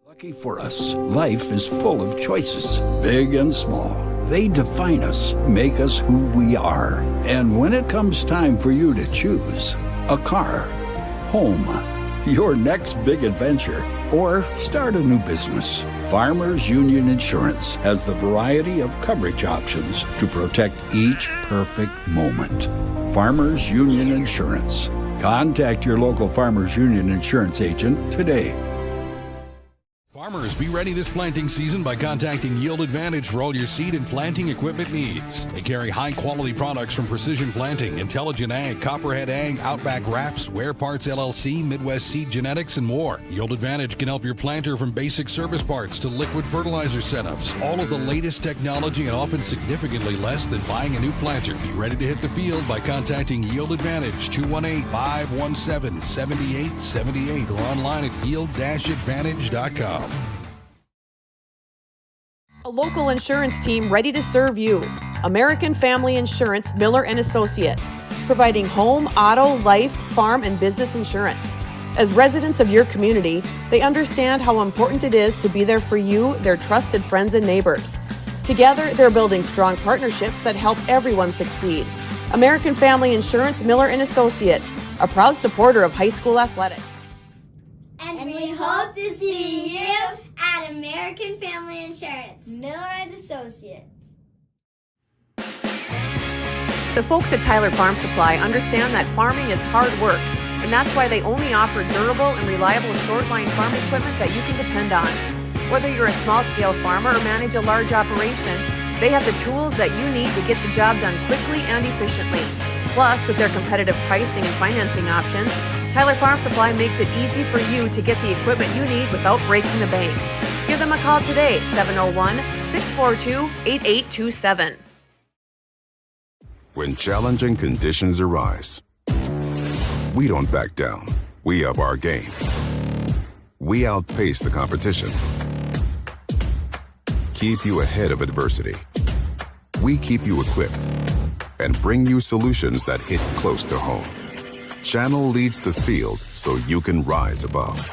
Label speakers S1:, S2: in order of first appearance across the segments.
S1: Lucky for us, life is full of choices, big and small. They define us, make us who we are. And when it comes time for you to choose, a car, home, your next big adventure, or start a new business, Farmers Union Insurance has the variety of coverage options to protect each perfect moment. Farmers Union Insurance. Contact your local Farmers Union Insurance agent today.
S2: Farmers, be ready this planting season by contacting Yield Advantage for all your seed and planting equipment needs. They carry high-quality products from Precision Planting, Intelligent Ag, Copperhead Ag, Outback Wraps, Ware Parts LLC, Midwest Seed Genetics, and more. Yield Advantage can help your planter from basic service parts to liquid fertilizer setups. All of the latest technology and often significantly less than buying a new planter. Be ready to hit the field by contacting Yield Advantage, 218-517-7878, or online at yield-advantage.com.
S3: A local insurance team ready to serve you. American Family Insurance, Miller & Associates, providing home, auto, life, farm, and business insurance. As residents of your community, they understand how important it is to be there for you, their trusted friends and neighbors. Together, they're building strong partnerships that help everyone succeed. American Family Insurance, Miller & Associates, a proud supporter of high school athletics.
S4: And we hope to see you at American Family Insurance, Miller & Associates.
S3: The folks at Tyler Farm Supply understand that farming is hard work, and that's why they only offer durable and reliable short-line farm equipment that you can depend on. Whether you're a small-scale farmer or manage a large operation, they have the tools that you need to get the job done quickly and efficiently. Plus, with their competitive pricing and financing options, Tyler Farm Supply makes it easy for you to get the equipment you need without breaking the bank. Give them a call today, 701-642-8827.
S5: When challenging conditions arise, we don't back down. We up our game. We outpace the competition. Keep you ahead of adversity. We keep you equipped and bring you solutions that hit close to home. Channel leads the field so you can rise above.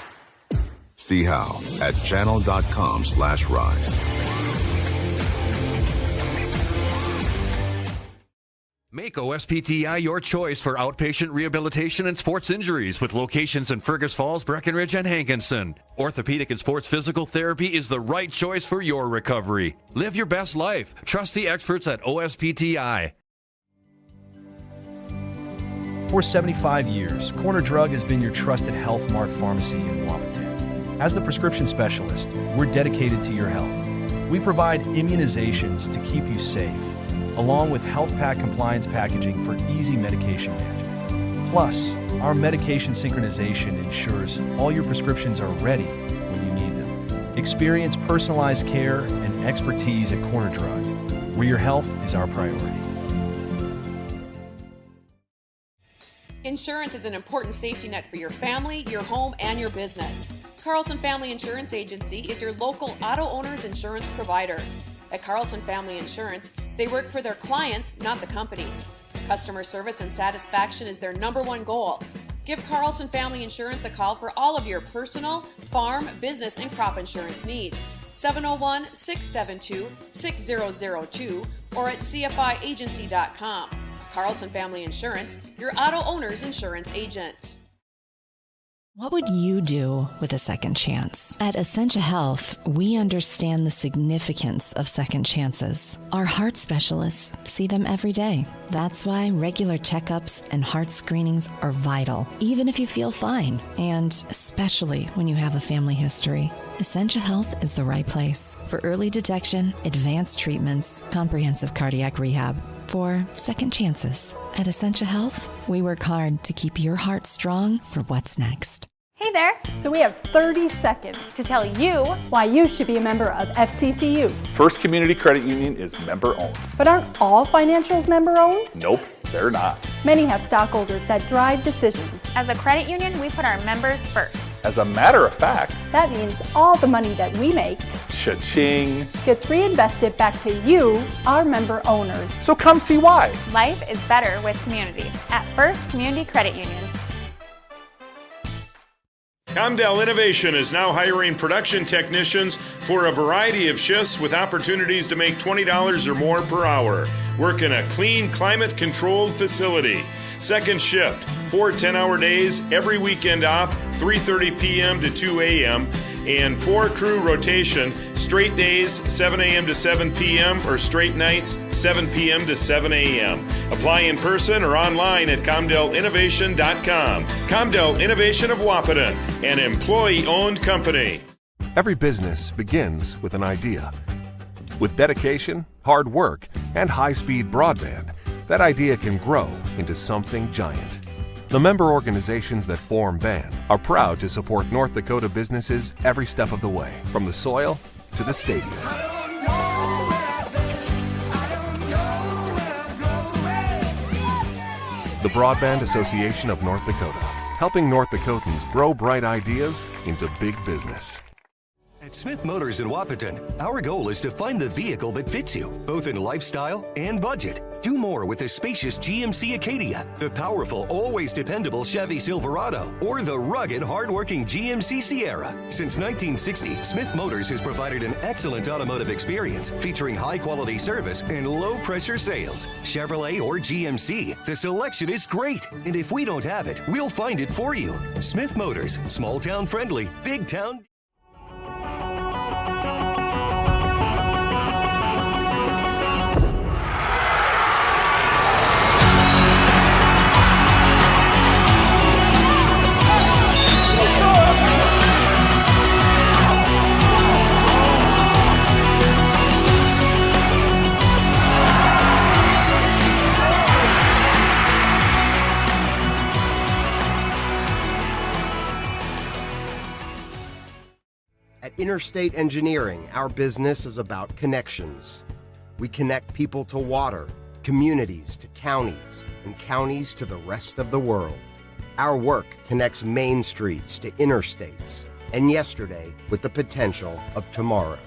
S5: See how at channel.com/rise.
S6: Make OSPTI your choice for outpatient rehabilitation and sports injuries with locations in Fergus Falls, Breckenridge, and Hankinson. Orthopedic and sports physical therapy is the right choice for your recovery. Live your best life. Trust the experts at OSPTI.
S7: For 75 years, Corner Drug has been your trusted Health Mart pharmacy in Wahpeton. As the prescription specialist, we're dedicated to your health. We provide immunizations to keep you safe, along with health pack compliance packaging for easy medication management. Plus, our medication synchronization ensures all your prescriptions are ready when you need them. Experience personalized care and expertise at Corner Drug, where your health is our priority.
S3: Insurance is an important safety net for your family, your home, and your business. Carlson Family Insurance Agency is your local auto owner's insurance provider. At Carlson Family Insurance, they work for their clients, not the companies. Customer service and satisfaction is their #1 goal. Give Carlson Family Insurance a call for all of your personal, farm, business, and crop insurance needs. 701-672-6002 or at cfiagency.com. Carlson Family Insurance, your auto owner's insurance agent.
S8: What would you do with a second chance? At Essentia Health, we understand the significance of second chances. Our heart specialists see them every day. That's why regular checkups and heart screenings are vital, even if you feel fine, and especially when you have a family history. Essentia Health is the right place for early detection, advanced treatments, comprehensive cardiac rehab, for second chances. At Essentia Health, we work hard to keep your heart strong for what's next.
S9: Hey there! So we have 30 seconds to tell you why you should be a member of FCCU.
S10: First Community Credit Union is member-owned.
S9: But aren't all financials member-owned?
S10: Nope, they're not.
S9: Many have stockholders that drive decisions.
S11: As a credit union, we put our members first.
S10: As a matter of fact,
S9: that means all the money that we make,
S10: cha-ching,
S9: gets reinvested back to you, our member owners.
S10: So come see why.
S11: Life is better with community at First Community Credit Union.
S12: Comdell Innovation is now hiring production technicians for a variety of shifts with opportunities to make $20 or more per hour. Work in a clean, climate-controlled facility. Second shift, 4 10-hour days, every weekend off, 3:30 p.m. to 2 a.m., and 4 crew rotation, straight days, 7 a.m. to 7 p.m., or straight nights, 7 p.m. to 7 a.m. Apply in person or online at ComdellInnovation.com. Comdell Innovation of Wahpeton, an employee-owned company.
S13: Every business begins with an idea. With dedication, hard work, and high-speed broadband, that idea can grow into something giant. The member organizations that form BAN are proud to support North Dakota businesses every step of the way, from the soil to the stadium. The Broadband Association of North Dakota, helping North Dakotans grow bright ideas into big business.
S14: At Smith Motors in Wahpeton, our goal is to find the vehicle that fits you, both in lifestyle and budget. Do more with the spacious GMC Acadia, the powerful, always dependable Chevy Silverado, or the rugged, hardworking GMC Sierra. Since 1960, Smith Motors has provided an excellent automotive experience featuring high-quality service and low-pressure sales. Chevrolet or GMC, the selection is great. And if we don't have it, we'll find it for you. Smith Motors, small-town friendly, big-town...
S15: At Interstate Engineering, our business is about connections. We connect people to water, communities to counties, and counties to the rest of the world. Our work connects main streets to interstates, and yesterday with the potential of tomorrow.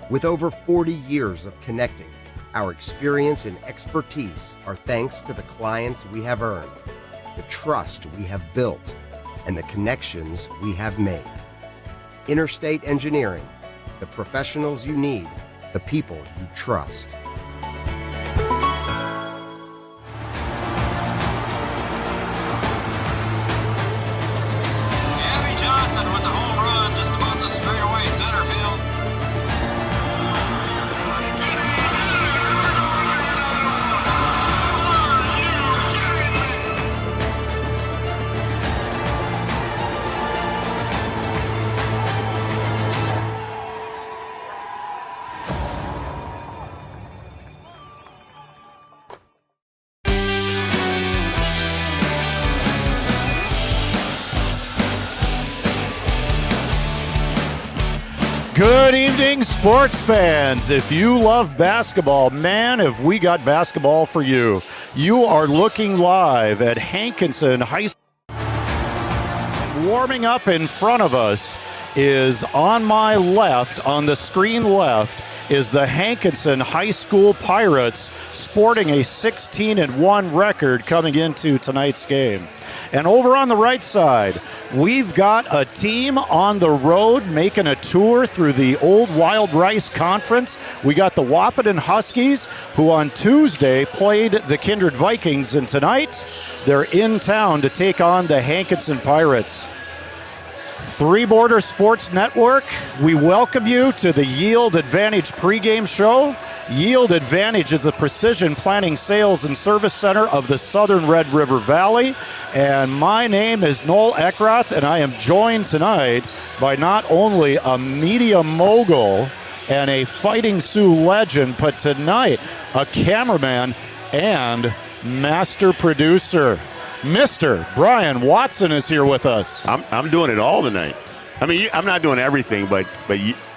S15: With over 40 years of connecting, our experience and expertise are thanks to the clients we have earned, the trust we have built, and the connections we have made. Interstate Engineering, the professionals you need, the people you trust.
S16: Abby Johnson with the home run, just about the straightaway center field.
S17: Good evening, sports fans. If you love basketball, man, have we got basketball for you. You are looking live at Hankinson High School. Warming up in front of us is on my left, on the screen left, is the Hankinson High School Pirates, sporting a 16-1 record coming into tonight's game. And over on the right side, we've got a team on the road making a tour through the Old Wild Rice Conference. We got the Wahpeton Huskies, who on Tuesday played the Kindred Vikings, and tonight they're in town to take on the Hankinson Pirates. Three Border Sports Network, we welcome you to the Yield Advantage pregame show. Yield Advantage is the precision planning sales and service center of the Southern Red River Valley. And my name is Noel Eckroth, and I am joined tonight by not only a media mogul and a Fighting Sioux legend, but tonight a cameraman and master producer. Mr. Brian Watson is here with us.
S18: I'm doing it all tonight. I mean, I'm not doing everything, but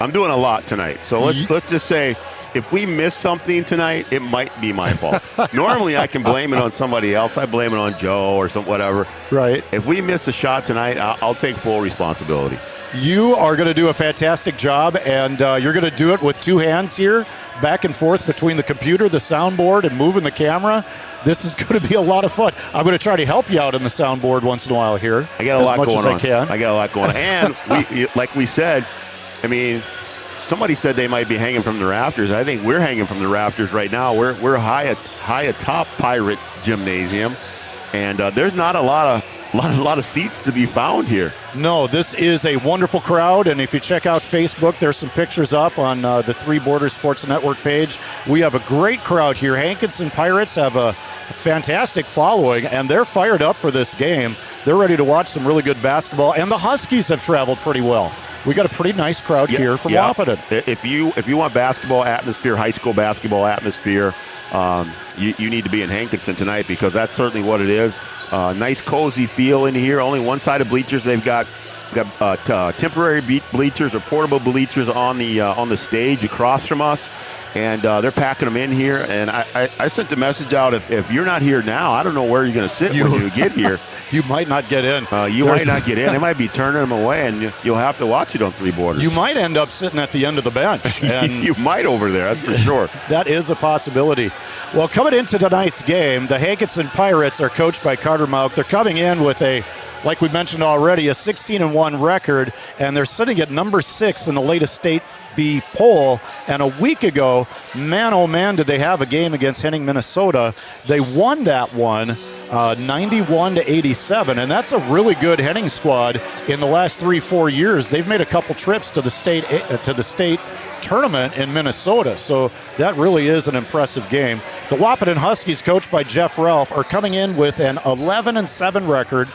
S18: I'm doing a lot tonight. So let's just say, if we miss something tonight, it might be my fault. Normally, I can blame it on somebody else. I blame it on Joe or whatever.
S17: Right.
S18: If we miss a shot tonight, I'll take full responsibility.
S17: You are going to do a fantastic job, and you're going to do it with two hands here, back and forth between the computer, the soundboard, and moving the camera. This is going to be a lot of fun. I'm going to try to help you out on the soundboard once in a while here.
S18: I got a lot going on.
S17: I can.
S18: I got a lot going on. And like we said, I mean, somebody said they might be hanging from the rafters. I think we're hanging from the rafters right now. We're high atop Pirates Gymnasium, and there's not a lot of seats to be found here.
S17: No, this is a wonderful crowd, and if you check out Facebook, there's some pictures up on the Three Borders Sports Network page. We have a great crowd here. Hankinson Pirates have a fantastic following, and they're fired up for this game. They're ready to watch some really good basketball, and the Huskies have traveled pretty well. We got a pretty nice crowd here from Wahpeton.
S18: If you want basketball atmosphere, high school basketball atmosphere, you need to be in Hankinson tonight, because that's certainly what it is. Nice cozy feel in here. Only one side of bleachers. They've got temporary bleachers or portable bleachers on the stage across from us, and they're packing them in here. And I sent the message out, if you're not here now, I don't know where you're going to sit when you get here.
S17: You might not get in.
S18: Might not get in. They might be turning them away, and you'll have to watch it on Three Borders.
S17: You might end up sitting at the end of the bench. And
S18: you might over there, that's for sure.
S17: That is a possibility. Well, coming into tonight's game, the Hankinson Pirates are coached by Carter Mauk. They're coming in with like we mentioned already, a 16-1 record, and they're sitting at number 6 in the latest State B poll. And a week ago, man, oh man, did they have a game against Henning, Minnesota. They won that one 91-87, and that's a really good Henning squad. In the last 3-4 years, they've made a couple trips to the state tournament in Minnesota, so that really is an impressive game. The Wahpeton Huskies, coached by Jeff Ralph, are coming in with an 11-7 record.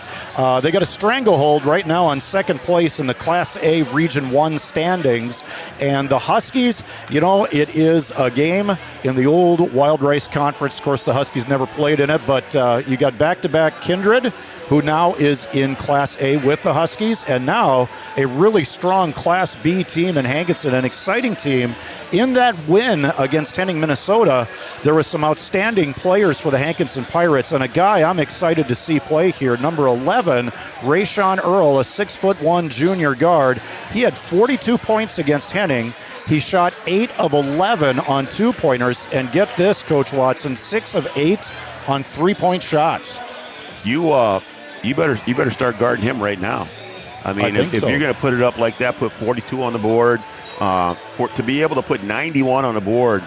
S17: They got a stranglehold right now on second place in the Class A Region 1 standings, and the Huskies, it is a game in the old Wild Rice Conference. Of course, the Huskies never played in it, but you got back-to-back Kindred, who now is in Class A with the Huskies, and now a really strong Class B team in Hankinson, an exciting team. In that win against Henning, Minnesota, there were some outstanding players for the Hankinson Pirates, and a guy I'm excited to see play here, number 11, Rayshawn Earl, a 6'1" junior guard. He had 42 points against Henning. He shot 8 of 11 on two-pointers, and get this, Coach Watson, 6 of 8 on three-point shots.
S18: You better start guarding him right now. I mean, if you're going to put it up like that, put 42 on the board. To be able to put 91 on the board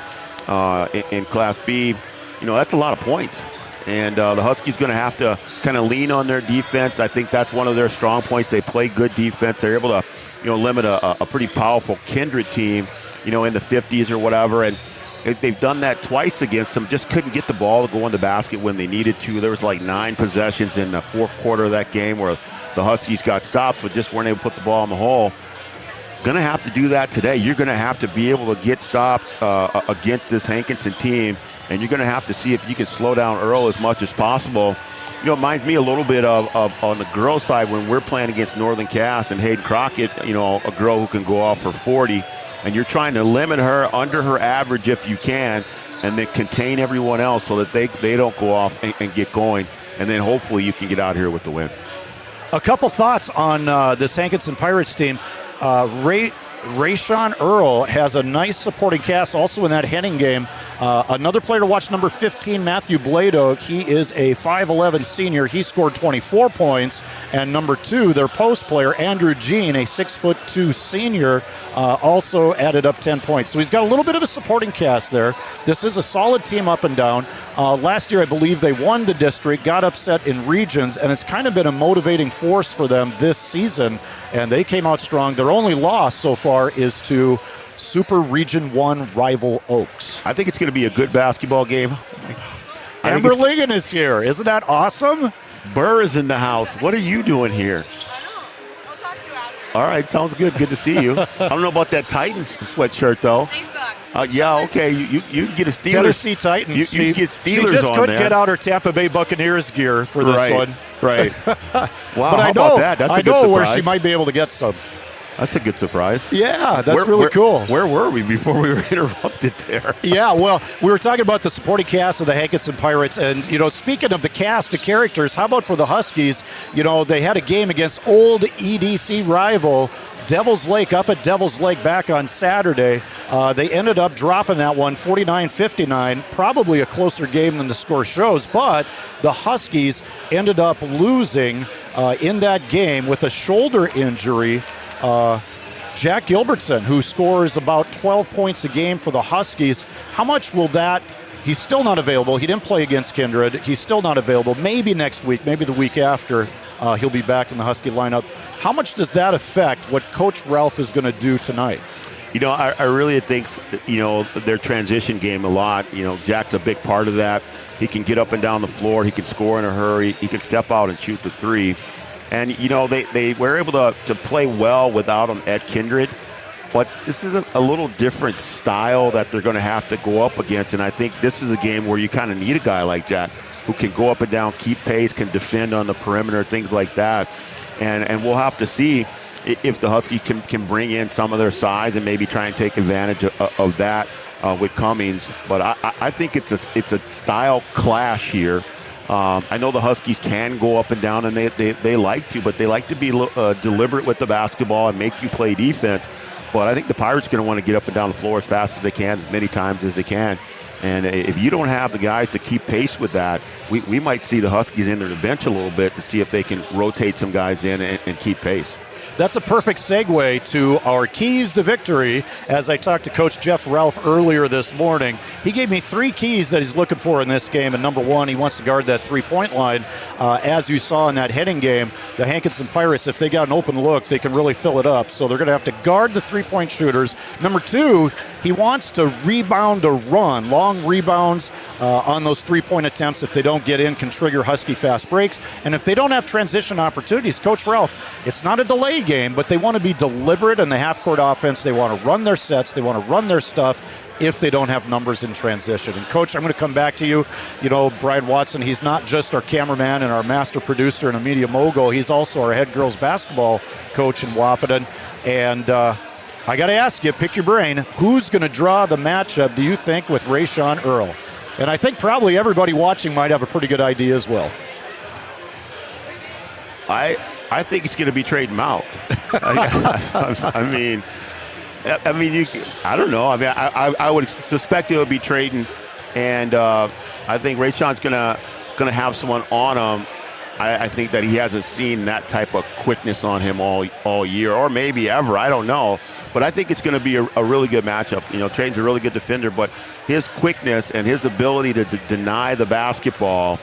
S18: in Class B, that's a lot of points. And the Huskies going to have to kind of lean on their defense. I think that's one of their strong points. They play good defense. They're able to, limit a pretty powerful Kindred team, in the 50s or whatever. And they've done that twice against them. Just couldn't get the ball to go in the basket when they needed to. There was like 9 possessions in the fourth quarter of that game where the Huskies got stopped, so just weren't able to put the ball in the hole. Going to have to do that today. You're going to have to be able to get stops against this Hankinson team, and you're going to have to see if you can slow down Earl as much as possible. It reminds me a little bit of on the girls' side when we're playing against Northern Cass and Hayden Crockett, a girl who can go off for 40, and you're trying to limit her under her average if you can, and then contain everyone else so that they don't go off and get going, and then hopefully you can get out here with the win.
S17: A couple thoughts on this Hankinson Pirates team. Rayshawn Earl has a nice supporting cast also in that Henning game. Another player to watch, number 15, Matthew Blado. He is a 5'11 senior. He scored 24 points. And number 2, their post player, Andrew Jean, a 6'2 senior, also added up 10 points. So he's got a little bit of a supporting cast there. This is a solid team up and down. Last year, I believe they won the district, got upset in regions, and it's kind of been a motivating force for them this season. And they came out strong. Their only loss so far is to Super Region 1 rival Oaks.
S18: I think it's going to be a good basketball game.
S17: Amber Ligon is here. Isn't that awesome?
S18: Burr is in the house. What are you doing here?
S19: I'll talk to you after.
S18: All right, sounds good. Good to see you. I don't know about that Titans sweatshirt, though.
S19: They suck.
S18: Yeah, okay. You can get a Steelers.
S17: Tennessee Titans.
S18: You can get Steelers
S17: she just
S18: on
S17: couldn't
S18: there.
S17: get out her Tampa Bay Buccaneers gear for this one.
S18: Right. Wow,
S17: but
S18: how about that? That's a good surprise.
S17: I know where she might be able to get some.
S18: That's a good surprise.
S17: Yeah, that's really cool.
S18: Where were we before we were interrupted there?
S17: Yeah, well, we were talking about the supporting cast of the Hankinson Pirates. And, speaking of the cast of characters, how about for the Huskies? They had a game against old EDC rival Devil's Lake up at Devil's Lake back on Saturday. They ended up dropping that one 49-59, probably a closer game than the score shows, but the Huskies ended up losing in that game with a shoulder injury. Jack Gilbertson, who scores about 12 points a game for the Huskies. How much will that... He's still not available. He didn't play against Kindred. He's still not available. Maybe next week, maybe the week after, he'll be back in the Husky lineup. How much does that affect what Coach Ralph is going to do tonight?
S18: I really think, their transition game a lot. Jack's a big part of that. He can get up and down the floor. He can score in a hurry. He can step out and shoot the three. And, they were able to play well without him at Kindred. But this is a little different style that they're going to have to go up against. And I think this is a game where you kind of need a guy like Jack who can go up and down, keep pace, can defend on the perimeter, things like that. And we'll have to see if the Huskies can bring in some of their size and maybe try and take advantage of that with Cummings. But I think it's a style clash here. I know the Huskies can go up and down, and they like to, but they like to be deliberate with the basketball and make you play defense. But I think the Pirates are going to want to get up and down the floor as fast as they can, as many times as they can. And if you don't have the guys to keep pace with that, we might see the Huskies enter the bench a little bit to see if they can rotate some guys in and keep pace.
S17: That's a perfect segue to our keys to victory. As I talked to Coach Jeff Ralph earlier this morning, he gave me 3 keys that he's looking for in this game. And number 1, he wants to guard that three-point line. As you saw in that heading game, the Hankinson Pirates, if they got an open look, they can really fill it up. So they're going to have to guard the three-point shooters. Number 2, he wants to rebound a run. Long rebounds on those three-point attempts, if they don't get in, can trigger Husky fast breaks. And if they don't have transition opportunities, Coach Ralph, it's not a delay game, but they want to be deliberate in the half-court offense. They want to run their sets. They want to run their stuff if they don't have numbers in transition. And, Coach, I'm going to come back to you. Brian Watson, he's not just our cameraman and our master producer and a media mogul. He's also our head girls basketball coach in Wahpeton. And I got to ask you, pick your brain, who's going to draw the matchup, do you think, with Rayshawn Earl? And I think probably everybody watching might have a pretty good idea as well.
S18: I think it's going to be Traden Mount. I don't know. I would suspect it would be Traden, and I think Rayshawn's going to have someone on him. I think that he hasn't seen that type of quickness on him all year, or maybe ever. I don't know. But I think it's going to be a really good matchup. Traden's a really good defender, but his quickness and his ability to deny the basketball,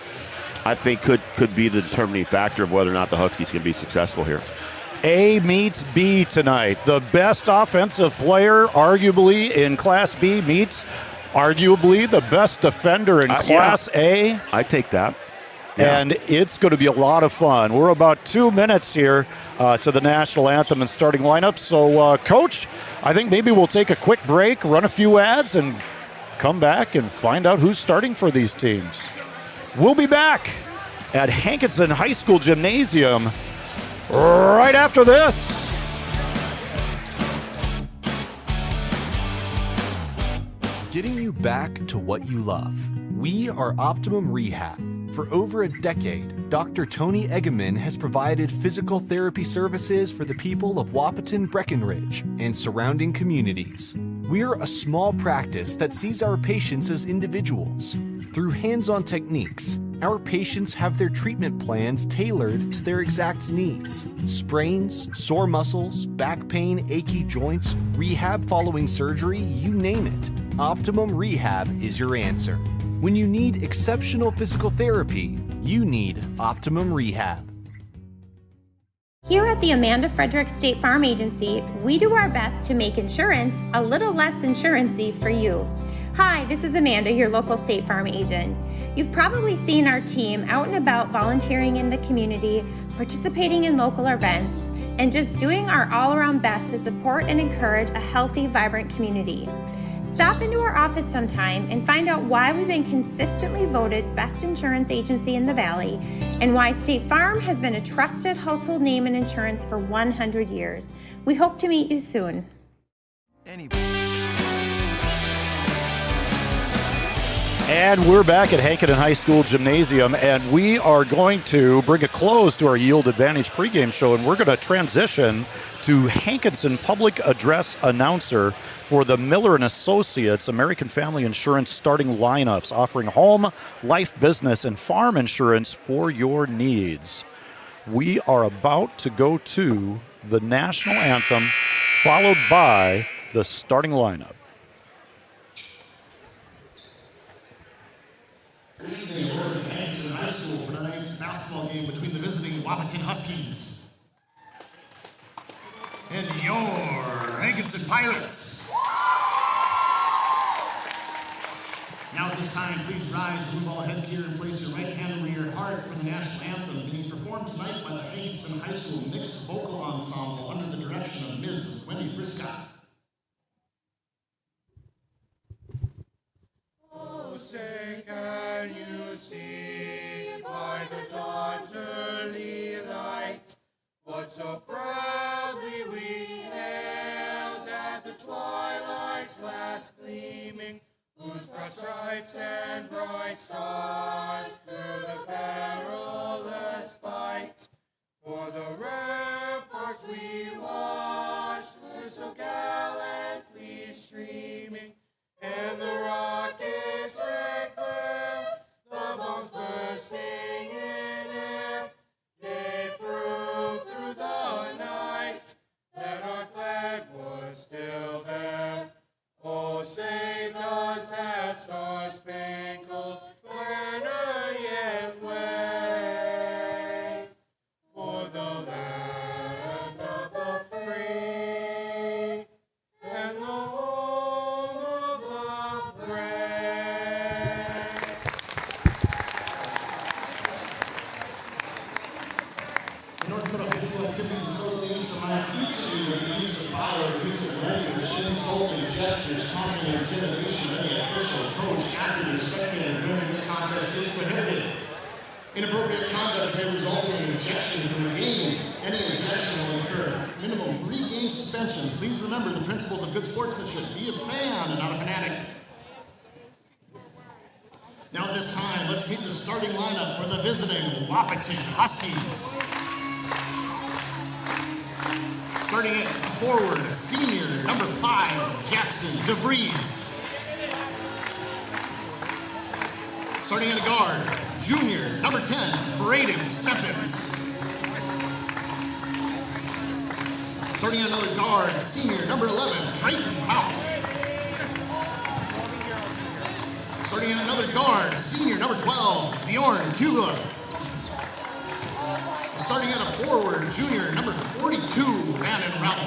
S18: I think could be the determining factor of whether or not the Huskies can be successful here.
S17: A meets B tonight. The best offensive player, arguably, in Class B meets arguably the best defender in Class A.
S18: I take that.
S17: Yeah. And it's going to be a lot of fun. We're about 2 minutes here to the national anthem and starting lineup. So, Coach, I think maybe we'll take a quick break, run a few ads, and come back and find out who's starting for these teams. We'll be back at Hankinson High School Gymnasium right after this.
S20: Getting you back to what you love. We are Optimum Rehab. For over a decade, Dr. Tony Eggeman has provided physical therapy services for the people of Wahpeton, Breckenridge, and surrounding communities. We're a small practice that sees our patients as individuals. Through hands-on techniques, our patients have their treatment plans tailored to their exact needs. Sprains, sore muscles, back pain, achy joints, rehab following surgery, you name it. Optimum Rehab is your answer. When you need exceptional physical therapy, you need Optimum Rehab.
S21: Here at the Amanda Frederick State Farm Agency, we do our best to make insurance a little less insurance-y for you. Hi, this is Amanda, your local State Farm agent. You've probably seen our team out and about volunteering in the community, participating in local events, and just doing our all-around best to support and encourage a healthy, vibrant community. Stop into our office sometime and find out why we've been consistently voted best insurance agency in the Valley and why State Farm has been a trusted household name in insurance for 100 years. We hope to meet you soon.
S17: And we're back at Hankinson High School Gymnasium, and we are going to bring a close to our Yield Advantage pregame show, and we're going to transition to Hankinson Public Address Announcer for the Miller & Associates American Family Insurance starting lineups, offering home, life, business, and farm insurance for your needs. We are about to go to the national anthem, followed by the starting lineup.
S1: Good evening. We're at Hankinson High School for tonight's basketball game between the visiting Wahpeton Huskies and your Hankinson Pirates. Now at this time, please rise, remove all headgear, and place your right hand over your heart for the national anthem being performed tonight by the Hankinson High School Mixed Vocal Ensemble under the direction of Ms. Wendy Friscott.
S22: Oh, say, can you see by the dawn's early light what so proudly we hailed at the twilight's last gleaming, whose broad stripes and bright stars through the perilous fight for the ramparts we watched were so gallantly streaming, and the rockets red glare, the bombs bursting in air, gave proof through the night that our flag was still there. Oh, say does that star-spangled banner yet wave for the land of the free and the home of the brave.
S1: The North Dakota High School Activities Association reminds each of you of the use of power, use of language, insulting gestures, taunting, and intimidation of any official, coach, athlete, or spectator during this contest is prohibited. Inappropriate conduct may result in an ejection from the game. Any ejection will incur minimum 3-game suspension. Please remember the principles of good sportsmanship. Be a fan and not a fanatic. Now at this time, let's meet the starting lineup for the visiting Wahpeton Huskies. Starting at forward, senior, number 5, Jackson DeVries. Starting at a guard, junior, number 10, Braden Stephens. Starting at another guard, senior, number 11, Drayton Mount. Starting at another guard, senior, number 12, Bjorn Kugler. Starting at a forward, junior, number 42, Brandon Ralph.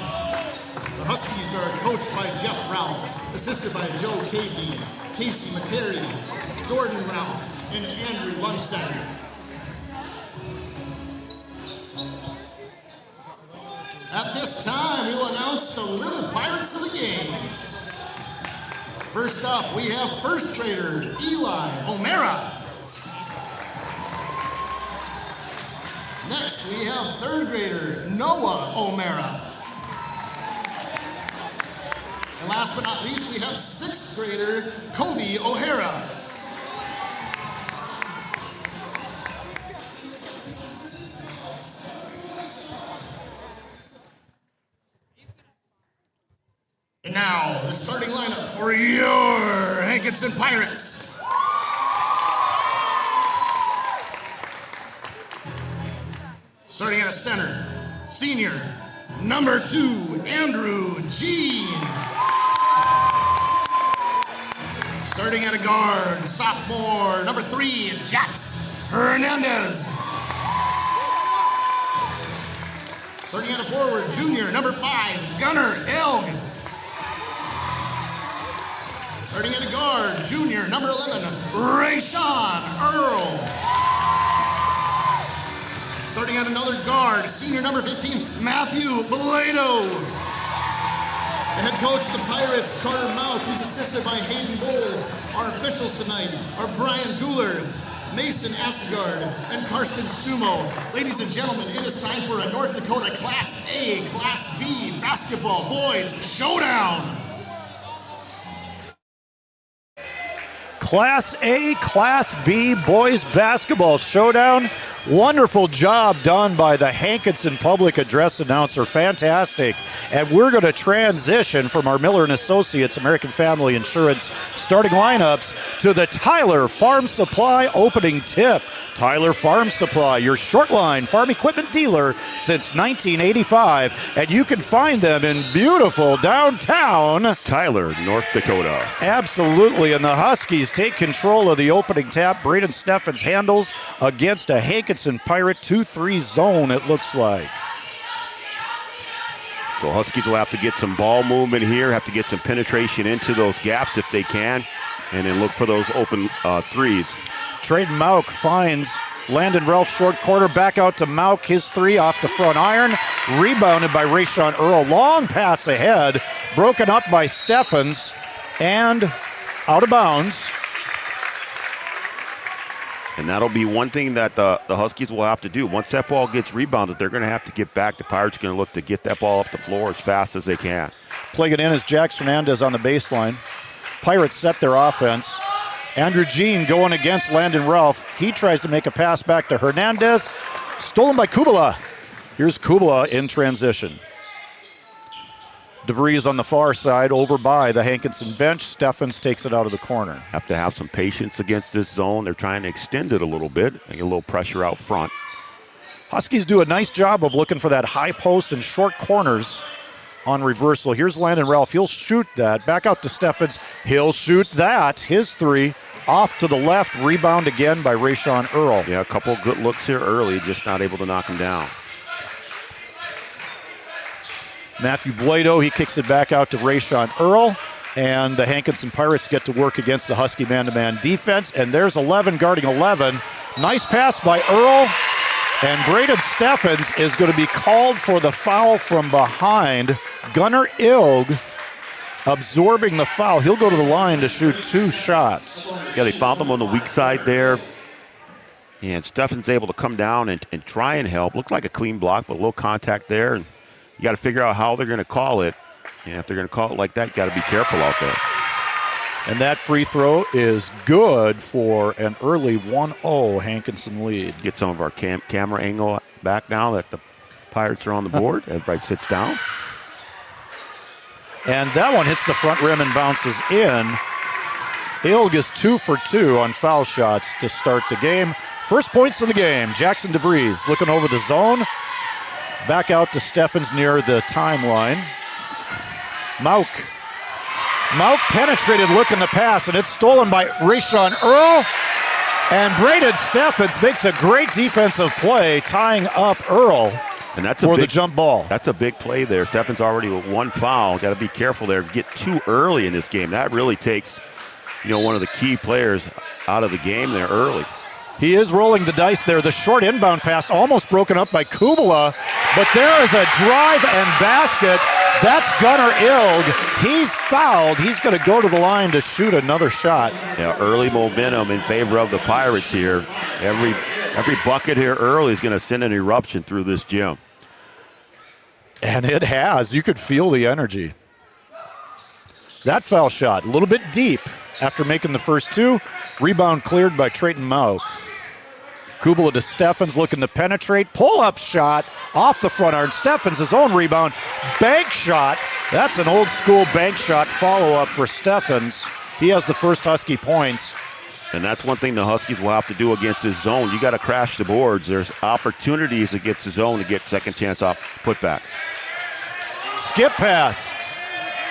S1: The Huskies are coached by Jeff Ralph, assisted by Joe Cavey, Casey Materi, Jordan Ralph, and Andrew Lundsager. At this time, we will announce the Little Pirates of the game. First up, we have first grader Eli O'Mara. Next, we have third grader Noah O'Mara. And last but not least, we have sixth grader Cody O'Hara. And now, the starting lineup for your Hankinson Pirates. Starting at a center, senior, number 2, Andrew Jean. Starting at a guard, sophomore, number 3, Jax Hernandez. Starting at a forward, junior, number 5, Gunnar Elg. Starting at a guard, junior, number 11, Rayshawn Earl. Starting at another guard, senior number 15, Matthew Belado. The head coach of the Pirates, Carter Mouth, who's assisted by Hayden Bull. Our officials tonight are Brian Goulard, Mason Asgard, and Karsten Stumo. Ladies and gentlemen, it is time for a North Dakota Class A, Class B basketball boys showdown.
S17: Class A, Class B boys basketball showdown. Wonderful job done by the Hankinson public address announcer. Fantastic. And we're going to transition from our Miller & Associates American Family Insurance starting lineups to the Tyler Farm Supply opening tip. Tyler Farm Supply, your short line farm equipment dealer since 1985. And you can find them in beautiful downtown
S18: Tyler, North Dakota.
S17: Absolutely. And the Huskies take control of the opening tap. Braden Steffens handles against a Hankinson Pirate 2-3 zone, it looks like.
S18: So Huskies will have to get some ball movement here, have to get some penetration into those gaps if they can, and then look for those open threes.
S17: Trayden Mauk finds Landon Ralph short corner, back out to Mauk, his three off the front iron, rebounded by Rayshawn Earl. Long pass ahead, broken up by Steffens, and out of bounds.
S18: And that'll be one thing that the Huskies will have to do. Once that ball gets rebounded, they're going to have to get back. The Pirates are going to look to get that ball up the floor as fast as they can.
S17: Playing it in is Jax Hernandez on the baseline. Pirates set their offense. Andrew Jean going against Landon Ralph. He tries to make a pass back to Hernandez. Stolen by Kubala. Here's Kubala in transition. DeVries on the far side, over by the Hankinson bench. Steffens takes it out of the corner.
S18: Have to have some patience against this zone. They're trying to extend it a little bit, make a little pressure out front.
S17: Huskies do a nice job of looking for that high post and short corners on reversal. Here's Landon Ralph. He'll shoot that. Back out to Steffens. He'll shoot that. His three off to the left. Rebound again by Rayshawn Earl.
S18: Yeah, a couple good looks here early, just not able to knock him down.
S17: Matthew Blado, he kicks it back out to Rayshawn Earl, and the Hankinson Pirates get to work against the Husky man-to-man defense, and there's 11 guarding 11. Nice pass by Earl, and Braden Steffens is going to be called for the foul from behind. Gunnar Ilg absorbing the foul. He'll go to the line to shoot 2 shots.
S18: Yeah, they found him on the weak side there, and Steffens able to come down and try and help. Looked like a clean block, but a little contact there, and you got to figure out how they're going to call it. And if they're going to call it like that, you got to be careful out there.
S17: And that free throw is good for an early 1-0 Hankinson lead.
S18: Get some of our camera angle back now that the Pirates are on the board. Everybody sits down.
S17: And that one hits the front rim and bounces in. Ilg is 2 for 2 on foul shots to start the game. First points of the game. Jackson DeVries looking over the zone. Back out to Steffens near the timeline. Mauk penetrated, looking the pass, and it's stolen by Rayshawn Earl. And Braden Steffens makes a great defensive play, tying up Earl
S18: and that's
S17: for the jump ball.
S18: That's a big play there. Steffens already with 1 foul. Got to be careful there. Get too early in this game. That really takes, one of the key players out of the game there early.
S17: He is rolling the dice there. The short inbound pass almost broken up by Kubala, but there is a drive and basket. That's Gunnar Ilg. He's fouled. He's going to go to the line to shoot another shot.
S18: Yeah, early momentum in favor of the Pirates here. Every bucket here early is going to send an eruption through this gym.
S17: And it has. You could feel the energy. That foul shot, a little bit deep after making the first 2. Rebound cleared by Trayton Mauk. Kubala to Steffens looking to penetrate. Pull-up shot off the front iron. Steffens, his own rebound. Bank shot. That's an old-school bank shot follow-up for Steffens. He has the first Husky points.
S18: And that's one thing the Huskies will have to do against this zone. You got to crash the boards. There's opportunities against the zone to get second chance off putbacks.
S17: Skip pass.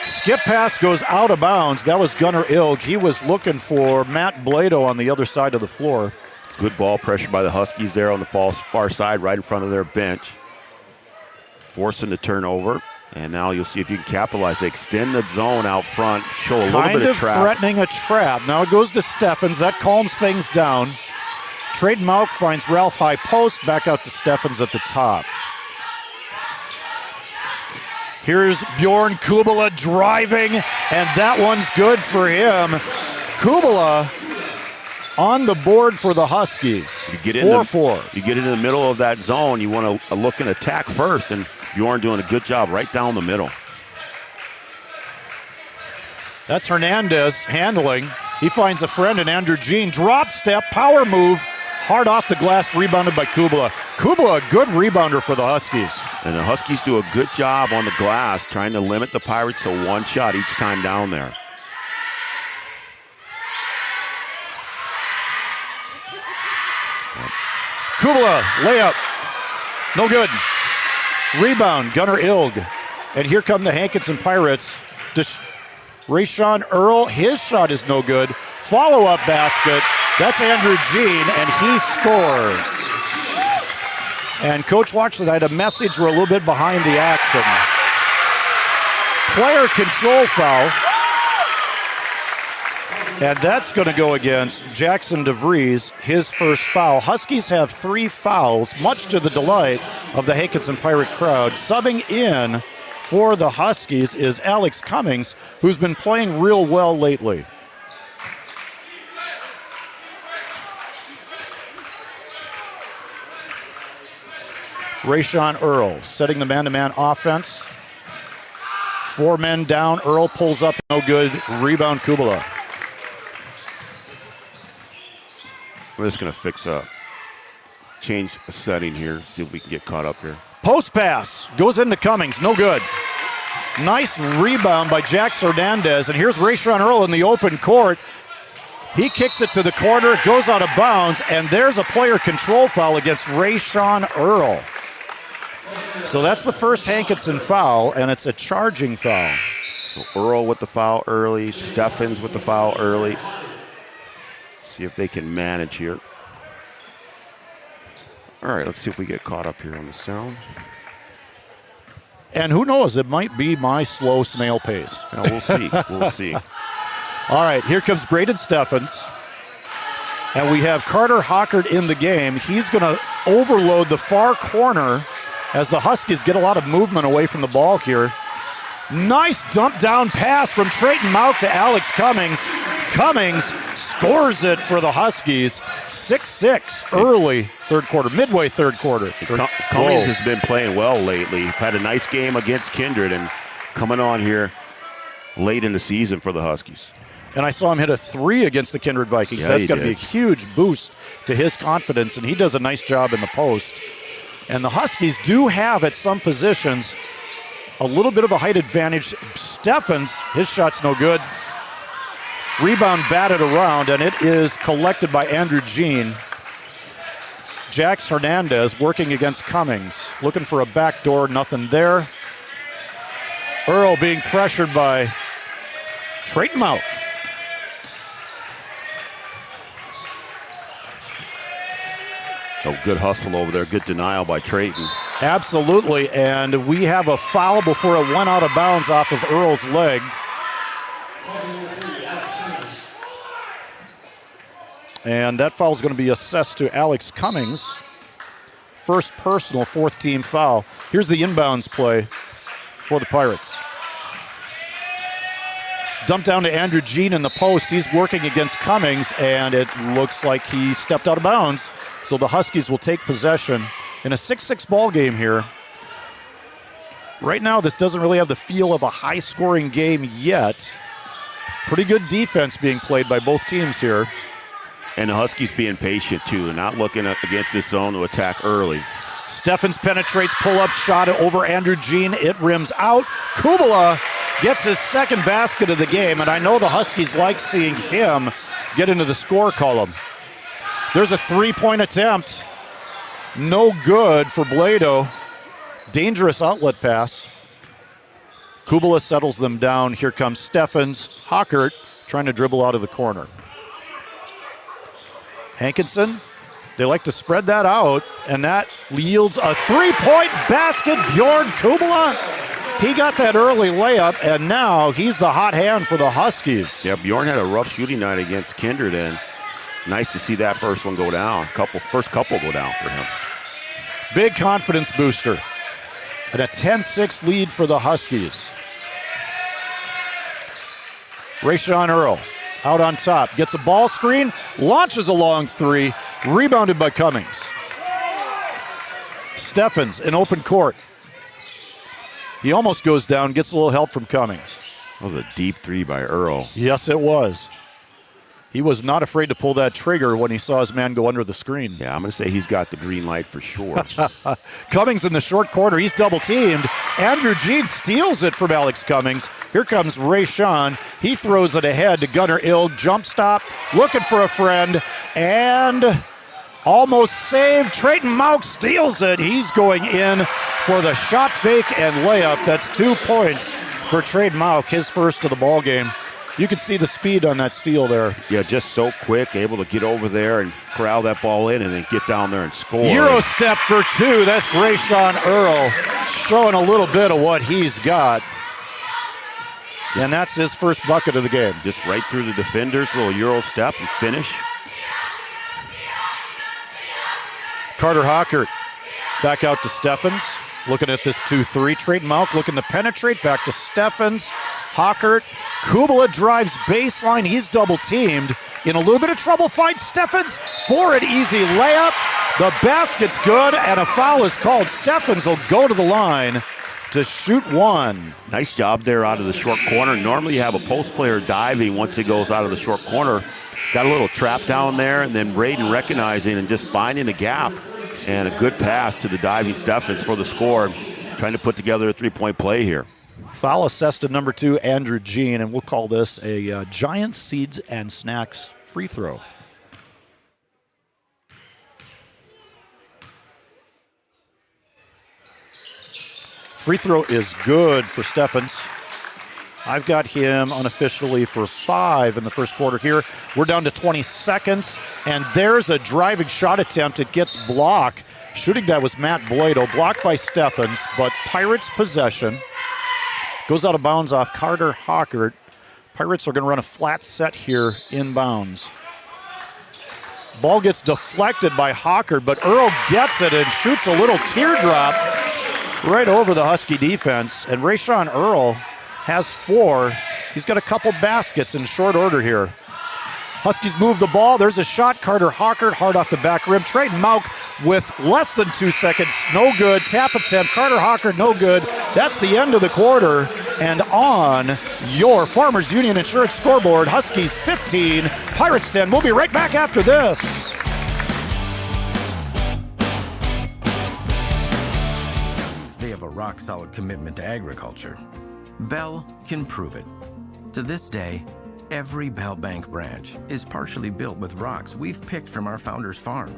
S17: Skip pass goes out of bounds. That was Gunnar Ilg. He was looking for Matt Blado on the other side of the floor.
S18: Good ball pressure by the Huskies there on the far side, right in front of their bench. Forcing the turnover. And now you'll see if you can capitalize. They extend the zone out front, show a little bit of trap.
S17: Threatening a trap. Now it goes to Steffens. That calms things down. Trayden Mauk finds Ralph high post. Back out to Steffens at the top. Here's Bjorn Kubala driving, and that one's good for him. Kubala on the board for the Huskies. 4-4.
S18: You get into the middle of that zone, you want to look and attack first, and Bjorn doing a good job right down the middle.
S17: That's Hernandez handling. He finds a friend in Andrew Jean. Drop step, power move, hard off the glass, rebounded by Kubala. Kubala, a good rebounder for the Huskies.
S18: And the Huskies do a good job on the glass, trying to limit the Pirates to one shot each time down there.
S17: Kubala, layup. No good. Rebound, Gunnar Ilg. And here come the Hankinson Pirates. Rayshawn Earl, his shot is no good. Follow-up basket. That's Andrew Jean, and he scores. And Coach Watchland had a message, we're a little bit behind the action. Player control foul. And that's going to go against Jackson DeVries, his first foul. Huskies have 3 fouls, much to the delight of the Hankinson Pirate crowd. Subbing in for the Huskies is Alex Cummings, who's been playing real well lately. Rayshawn Earl setting the man-to-man offense. 4 men down. Earl pulls up, no good. Rebound Kubala.
S18: We're just going to change the setting here, see if we can get caught up here.
S17: Post pass goes into Cummings, no good. Nice rebound by Jax Hernandez, and here's Rayshawn Earl in the open court. He kicks it to the corner, it goes out of bounds, and there's a player control foul against Rayshawn Earl. So that's the first Hankinson foul, and it's a charging foul.
S18: So Earl with the foul early, Steffens with the foul early. See if they can manage here. All right, let's see if we get caught up here on the sound.
S17: And who knows, it might be my slow snail pace.
S18: Yeah, we'll see, we'll see.
S17: All right, here comes Braden Steffens. And we have Carter Hockert in the game. He's going to overload the far corner as the Huskies get a lot of movement away from the ball here. Nice dump down pass from Trayton Mount to Alex Cummings. Cummings scores it for the Huskies. 6-6 early third quarter, midway third quarter.
S18: Cummings has been playing well lately. Had a nice game against Kindred and coming on here late in the season for the Huskies.
S17: And I saw him hit a 3 against the Kindred Vikings.
S18: Yeah,
S17: that's going to be a huge boost to his confidence, and he does a nice job in the post. And the Huskies do have at some positions a little bit of a height advantage. Steffens, his shot's no good. Rebound batted around, and it is collected by Andrew Jean. Jax Hernandez working against Cummings. Looking for a backdoor, nothing there. Earl being pressured by Trayton Mount.
S18: Oh, good hustle over there. Good denial by Trayton.
S17: Absolutely, and we have a foul before it went out of bounds off of Earl's leg. And that foul is going to be assessed to Alex Cummings. First personal, 4th team foul. Here's the inbounds play for the Pirates. Dump down to Andrew Jean in the post. He's working against Cummings, and it looks like he stepped out of bounds. So the Huskies will take possession in a 6-6 ball game here. Right now, this doesn't really have the feel of a high-scoring game yet. Pretty good defense being played by both teams here.
S18: And the Huskies being patient, too. They're not looking against this zone to attack early.
S17: Steffens penetrates, pull-up shot over Andrew Jean. It rims out. Kubala gets his 2nd basket of the game, and I know the Huskies like seeing him get into the score column. There's a 3-point attempt. No good for Blado. Dangerous outlet pass. Kubala settles them down. Here comes Steffens. Hockert trying to dribble out of the corner. Hankinson, they like to spread that out, and that yields a 3-point basket. Bjorn Kubala, he got that early layup, and now he's the hot hand for the Huskies.
S18: Yeah, Bjorn had a rough shooting night against Kindred, and nice to see that first one go down. First couple go down for him.
S17: Big confidence booster. And a 10-6 lead for the Huskies. Rayshawn Earl out on top. Gets a ball screen. Launches a long 3. Rebounded by Cummings. Steffens in open court. He almost goes down. Gets a little help from Cummings.
S18: That was a deep 3 by Earl.
S17: Yes, it was. He was not afraid to pull that trigger when he saw his man go under the screen.
S18: Yeah, I'm going to say he's got the green light for sure.
S17: Cummings in the short corner. He's double-teamed. Andrew Jean steals it from Alex Cummings. Here comes Ray Sean. He throws it ahead to Gunnar Ilg. Jump stop, looking for a friend, and almost saved. Trayton Mauk steals it. He's going in for the shot fake and layup. That's 2 points for Trayton Mauk, his first of the ball game. You can see the speed on that steal there.
S18: Yeah, just so quick, able to get over there and corral that ball in and then get down there and score.
S17: Euro step for 2. That's Rayshawn Earl showing a little bit of what he's got. And that's his first bucket of the game.
S18: Just right through the defenders, little Euro step and finish.
S17: Carter Hockert back out to Steffens. Looking at this 2-3. Trayton Mauk looking to penetrate. Back to Steffens. Hockert. Kubala drives baseline. He's double-teamed. In a little bit of trouble, finds Steffens for an easy layup. The basket's good, and a foul is called. Steffens will go to the line to shoot one.
S18: Nice job there out of the short corner. Normally you have a post player diving once he goes out of the short corner. Got a little trap down there, and then Braden recognizing and just finding a gap. And a good pass to the diving Steffens for the score. Trying to put together a three-point play here.
S17: Foul assessed to number 2, Andrew Jean, and we'll call this a Giant Seeds and Snacks free throw. Free throw is good for Steffens. I've got him unofficially for 5 in the first quarter here. We're down to 20 seconds, and there's a driving shot attempt. It gets blocked. Shooting that was Matt Boydo, blocked by Steffens, but Pirates possession. Goes out of bounds off Carter Hockert. Pirates are going to run a flat set here inbounds. Ball gets deflected by Hockert, but Earl gets it and shoots a little teardrop right over the Husky defense. And Rayshawn Earl has 4. He's got a couple baskets in short order here. Huskies move the ball. There's a shot. Carter Hockert hard off the back rim. Trayton Mauk with less than 2 seconds. No good. Tap attempt. Carter Hockert no good. That's the end of the quarter. And on your Farmers Union Insurance scoreboard, Huskies 15, Pirates 10. We'll be right back after this.
S2: They have a rock-solid commitment to agriculture. Bell can prove it. To this day, every Bell Bank branch is partially built with rocks we've picked from our founder's farm.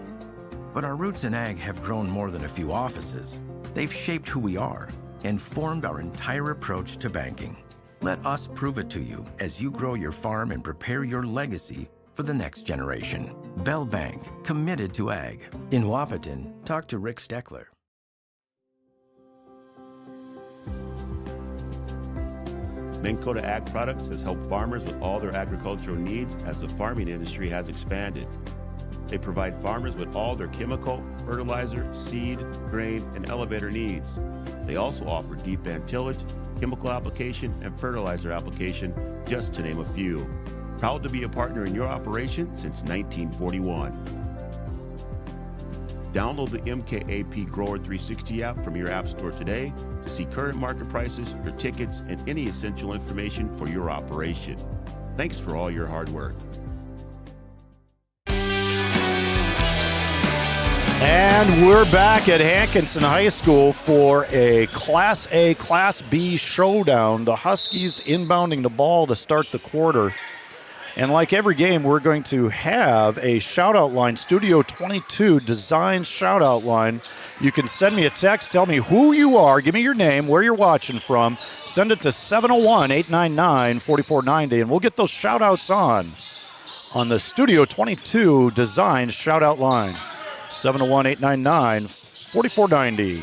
S2: But our roots in ag have grown more than a few offices. They've shaped who we are and formed our entire approach to banking. Let us prove it to you as you grow your farm and prepare your legacy for the next generation. Bell Bank, committed to ag. In Wahpeton, talk to Rick Steckler.
S18: Minn Kota Ag Products has helped farmers with all their agricultural needs as the farming industry has expanded. They provide farmers with all their chemical, fertilizer, seed, grain, and elevator needs. They also offer deep band tillage, chemical application, and fertilizer application, just to name a few. Proud to be a partner in your operation since 1941. Download the MKAP Grower 360 app from your app store today to see current market prices, your tickets, and any essential information for your operation. Thanks for all your hard work.
S17: And we're back at Hankinson High School for a Class A, Class B showdown. The Huskies inbounding the ball to start the quarter. And like every game, we're going to have a shout-out line, Studio 22 design shout-out line. You can send me a text, tell me who you are, give me your name, where you're watching from. Send it to 701-899-4490, and we'll get those shout-outs on the Studio 22 design shout-out line. 701-899-4490.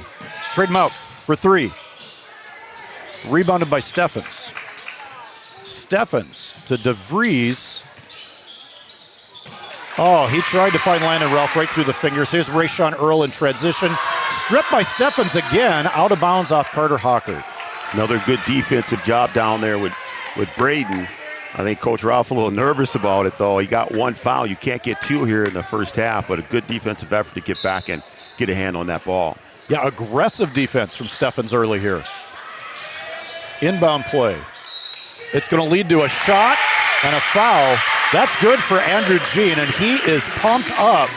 S17: Trade them out for 3. Rebounded by Steffens. Steffens to DeVries. Oh, he tried to find Landon Ralph right through the fingers. Here's Rayshawn Earl in transition. Stripped by Steffens again, out of bounds off Carter Hockert.
S18: Another good defensive job down there with Braden. I think Coach Ralph a little nervous about it, though. He got 1 foul. You can't get 2 here in the first half, but a good defensive effort to get back and get a hand on that ball.
S17: Yeah, aggressive defense from Steffens early here. Inbound play. It's going to lead to a shot and a foul That's good for Andrew Jean, and he is pumped up.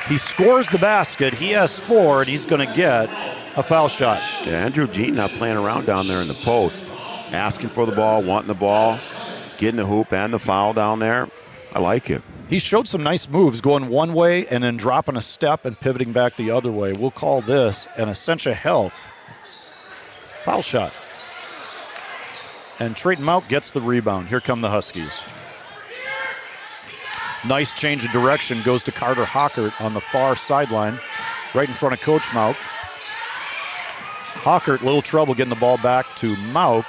S17: He scores the basket. He has 4, and he's going to get a foul shot.
S18: Yeah, Andrew Jean not playing around down there in the post. Asking for the ball, wanting the ball, getting the hoop and the foul down there. I like it.
S17: He showed some nice moves, going one way and then dropping a step and pivoting back the other way. We'll call this an Essentia Health foul shot. And Trayton Mount gets the rebound. Here come the Huskies. Nice change of direction, goes to Carter Hockert on the far sideline, right in front of Coach Mauk. Hockert, little trouble getting the ball back to Mauk.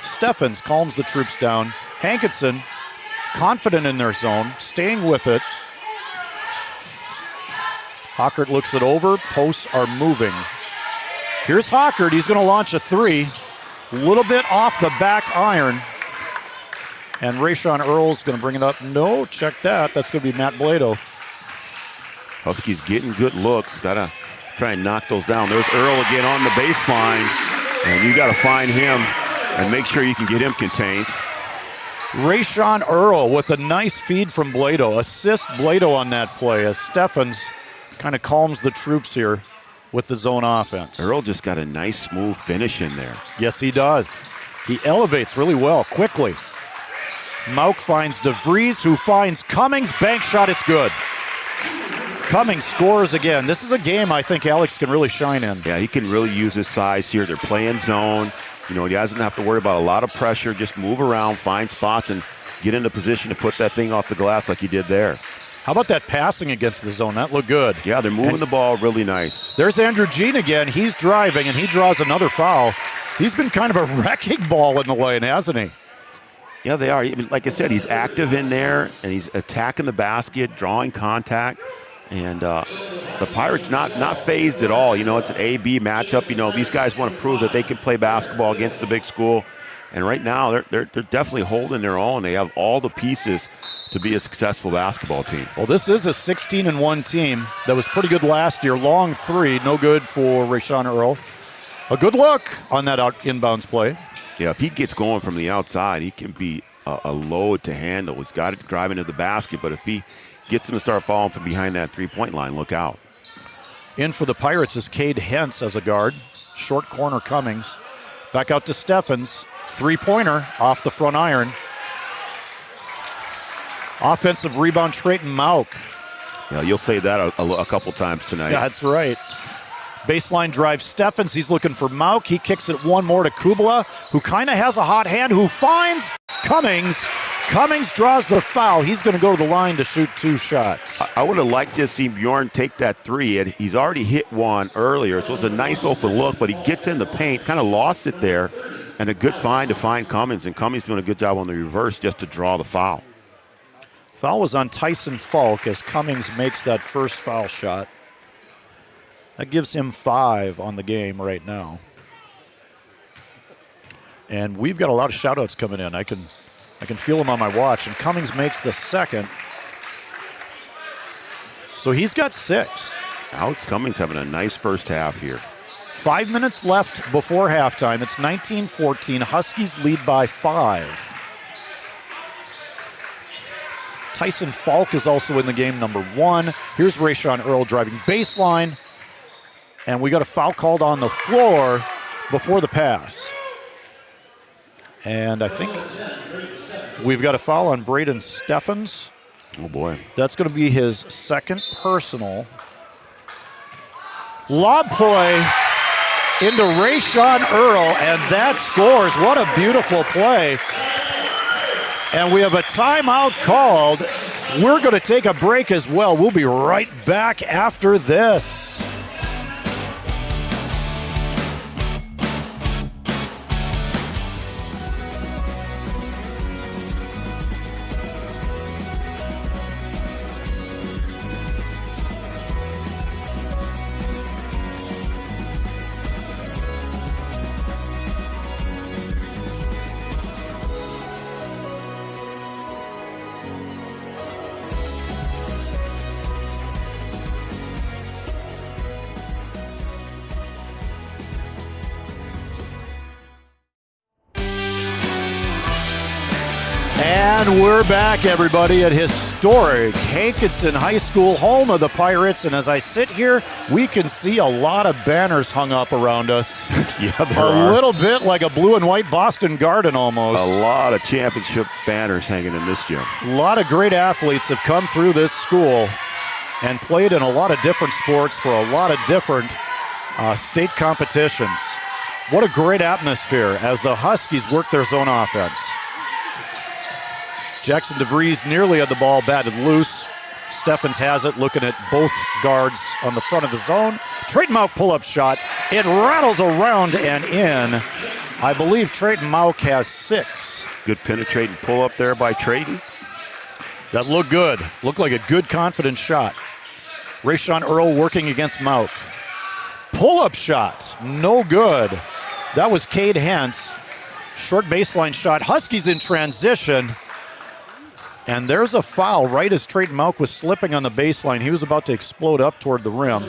S17: Steffens calms the troops down. Hankinson, confident in their zone, staying with it. Hockert looks it over, posts are moving. Here's Hockert, he's going to launch a 3. A little bit off the back iron. And Rayshawn Earl's going to bring it up. No, check that. That's going to be Matt Blado.
S18: Huskies getting good looks. Got to try and knock those down. There's Earl again on the baseline. And you got to find him and make sure you can get him contained.
S17: Rayshawn Earl with a nice feed from Blado. Assist Blado on that play as Steffens kind of calms the troops here with the zone offense.
S18: Earl just got a nice smooth finish in there.
S17: Yes, he does. He elevates really well, quickly. Mauk finds DeVries, who finds Cummings. Bank shot, it's good. Cummings scores again. This is a game I think Alex can really shine in.
S18: Yeah, he can really use his size here. They're playing zone. You know, he doesn't have to worry about a lot of pressure. Just move around, find spots, and get into position to put that thing off the glass like he did there.
S17: How about that passing against the zone? That looked good.
S18: Yeah, they're moving the ball really nice.
S17: There's Andrew Jean again. He's driving, and he draws another foul. He's been kind of a wrecking ball in the lane, hasn't he?
S18: Yeah, they are. Like I said, he's active in there, and he's attacking the basket, drawing contact. And the Pirates not phased at all. You know, it's an A-B matchup. You know, these guys want to prove that they can play basketball against the big school. And right now, they're definitely holding their own. They have all the pieces to be a successful basketball team.
S17: Well, this is a 16-1 team that was pretty good last year. Long 3, no good for Rayshawn Earl. A good look on that inbounds play.
S18: Yeah, if he gets going from the outside, he can be a load to handle. He's got it driving to the basket, but if he gets him to start falling from behind that three-point line, look out.
S17: In for the Pirates is Cade Hentz as a guard. Short corner Cummings. Back out to Steffens. Three-pointer off the front iron. Offensive rebound, Trayton Mauk.
S18: Yeah, you'll say that a couple times tonight.
S17: Yeah, that's right. Baseline drive, Steffens. He's looking for Mauk. He kicks it one more to Kubala, who kind of has a hot hand, who finds Cummings. Cummings draws the foul. He's going to go to the line to shoot 2 shots.
S18: I would have liked to see Bjorn take that 3. He's already hit one earlier, so it's a nice open look, but he gets in the paint, kind of lost it there, and a good find to find Cummings, and Cummings doing a good job on the reverse just to draw the foul.
S17: Foul was on Tyson Falk as Cummings makes that first foul shot. That gives him 5 on the game right now. And we've got a lot of shout-outs coming in. I can feel them on my watch. And Cummings makes the second. So he's got 6.
S18: Alex Cummings having a nice first half here.
S17: 5 minutes left before halftime. It's 19-14. Huskies lead by 5. Tyson Falk is also in the game, number 1. Here's Rayshawn Earl driving baseline. And we got a foul called on the floor before the pass. And I think we've got a foul on Braden Steffens.
S18: Oh, boy.
S17: That's going to be his second personal. Lob play into Rayshawn Earl, and that scores. What a beautiful play. And we have a timeout called. We're going to take a break as well. We'll be right back after this. And we're back, everybody, at historic Hankinson High School, home of the Pirates. And as I sit here, we can see a lot of banners hung up around us.
S18: Yeah, there
S17: a
S18: are.
S17: little bit like a blue and white Boston Garden almost.
S18: A lot of championship banners hanging in this gym.
S17: A lot of great athletes have come through this school and played in a lot of different sports for a lot of different state competitions. What a great atmosphere as the Huskies work their zone offense. Jackson DeVries nearly had the ball batted loose. Steffens has it, looking at both guards on the front of the zone. Trayton Mauck pull-up shot. It rattles around and in. I believe Trayton Mauck has 6.
S18: Good penetrating pull-up there by Trayton.
S17: That looked good. Looked like a good, confident shot. Rayshawn Earl working against Mauck. Pull-up shot, no good. That was Cade Hentz. Short baseline shot. Huskies in transition. And there's a foul right as Trayton Mauck was slipping on the baseline. He was about to explode up toward the rim.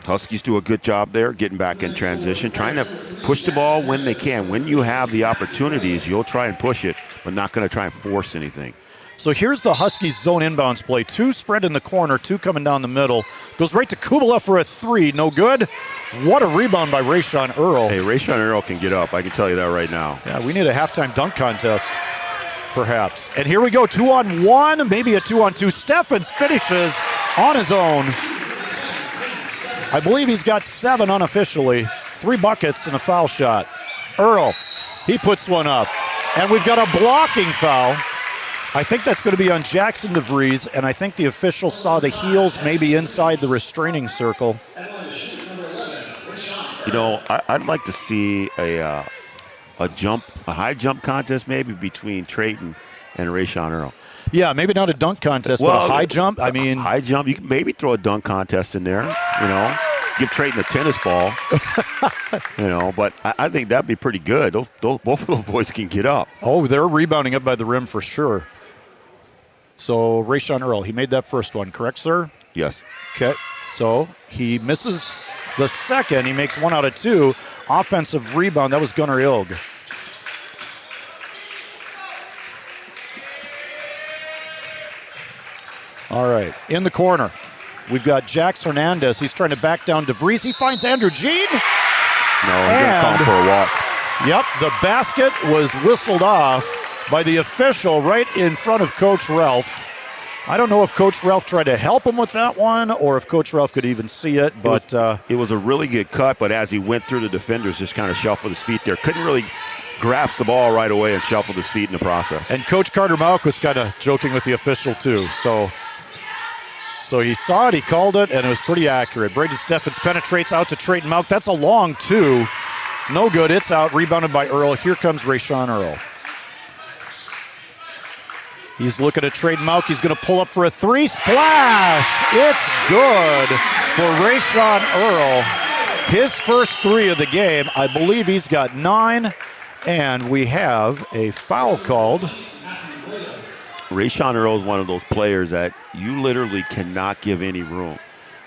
S18: Huskies do a good job there, getting back in transition, trying to push the ball when they can. When you have the opportunities, you'll try and push it, but not going to try and force anything.
S17: So here's the Huskies zone inbounds play. 2 spread in the corner, 2 coming down the middle. Goes right to Kubala for a 3, no good. What a rebound by Rayshawn Earl.
S18: Hey, Rayshawn Earl can get up, I can tell you that right now.
S17: Yeah, we need a halftime dunk contest. Perhaps. And here we go, 2-on-1, maybe a 2-on-2. Steffens finishes on his own. I believe he's got 7 unofficially, 3 buckets and a foul shot. Earl, he puts one up. And we've got a blocking foul. I think that's going to be on Jackson DeVries, and I think the official saw the heels maybe inside the restraining circle.
S18: You know, I'd like to see a high jump contest maybe between Trayton and Rayshawn Earl.
S17: Yeah, maybe not a dunk contest, but a high jump. I mean,
S18: high jump. You can maybe throw a dunk contest in there. You know, give Trayton a tennis ball. You know, but I think that'd be pretty good. Both of those boys can get up.
S17: Oh, they're rebounding up by the rim for sure. So Rayshawn Earl, he made that first one, correct, sir?
S18: Yes.
S17: Okay. So he misses the second. He makes 1 out of 2. Offensive rebound. That was Gunnar Ilg. All right, in the corner, we've got Jax Hernandez. He's trying to back down DeVries. He finds Andrew Jean.
S18: No, he's going to call him for a walk.
S17: Yep, the basket was whistled off by the official right in front of Coach Ralph. I don't know if Coach Ralph tried to help him with that one or if Coach Ralph could even see it, but
S18: it was a really good cut, but as he went through the defenders, just kind of shuffled his feet there. Couldn't really grasp the ball right away and shuffled his feet in the process.
S17: And Coach Carter Mauck was kind of joking with the official too, so he saw it, he called it, and it was pretty accurate. Braden Steffens penetrates out to Trayton Mauck. That's a long 2. No good. It's out. Rebounded by Earl. Here comes Rayshawn Earl. He's looking at Trayton Mauck. He's going to pull up for a 3. Splash! It's good for Rayshawn Earl. His first 3 of the game. I believe he's got 9. And we have a foul called.
S18: Rayshawn Earl is one of those players that you literally cannot give any room.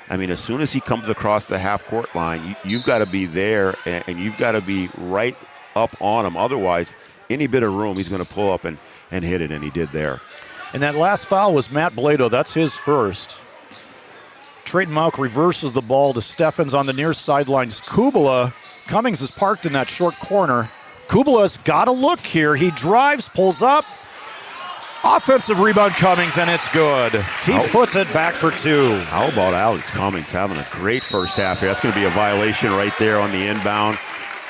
S18: I mean, as soon as he comes across the half-court line, you've got to be there, and you've got to be right up on him. Otherwise, any bit of room, he's going to pull up and hit it, and he did there.
S17: And that last foul was Matt Blado. That's his first. Trayton Mauck reverses the ball to Steffens on the near sidelines. Kubala, Cummings is parked in that short corner. Kubala's got a look here. He drives, pulls up. Offensive rebound Cummings, and it's good. He puts it back for 2.
S18: How about Alex Cummings having a great first half here? That's going to be a violation right there on the inbound.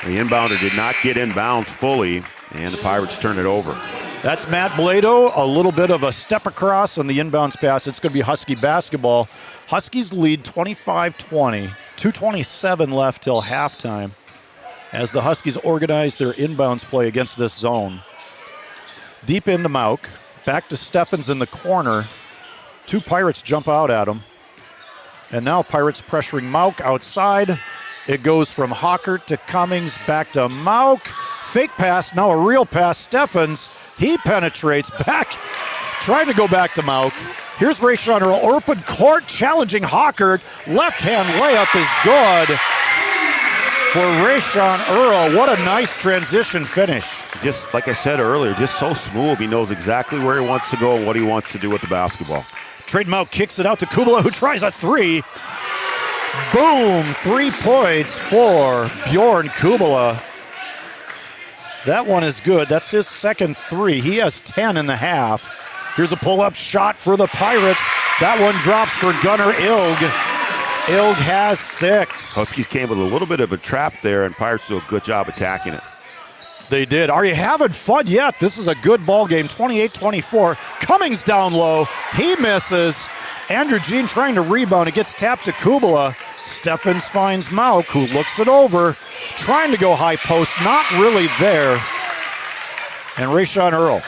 S18: The inbounder did not get inbounds fully, and the Pirates turn it over.
S17: That's Matt Blado, a little bit of a step across on the inbounds pass. It's going to be Husky basketball. Huskies lead 25-20, 2:27 left till halftime as the Huskies organize their inbounds play against this zone. Deep into Mauck. Back to Steffens in the corner. 2 Pirates jump out at him. And now Pirates pressuring Mauck outside. It goes from Hawkert to Cummings, back to Mauck. Fake pass, now a real pass. Steffens, he penetrates back, trying to go back to Mauck. Here's Rayshawn Earl, open court, challenging Hawkert. Left-hand layup is good. for Rayshawn Earl. What a nice transition finish.
S18: Just like I said earlier, just so smooth. He knows exactly where he wants to go and what he wants to do with the basketball.
S17: Trayton Mount kicks it out to Kubala, who tries a three. Boom! 3 points for Bjorn Kubala. That one is good. That's his second three. He has 10 in the half. Here's a pull-up shot for the Pirates. That one drops for Gunnar Ilg. Ilg has 6.
S18: Huskies came with a little bit of a trap there, and Pirates do a good job attacking it.
S17: They did. Are you having fun yet? This is a good ball game, 28-24. Cummings down low. He misses. Andrew Jean trying to rebound. It gets tapped to Kubala. Steffens finds Mauk, who looks it over. Trying to go high post. Not really there. And Rayshawn Earl.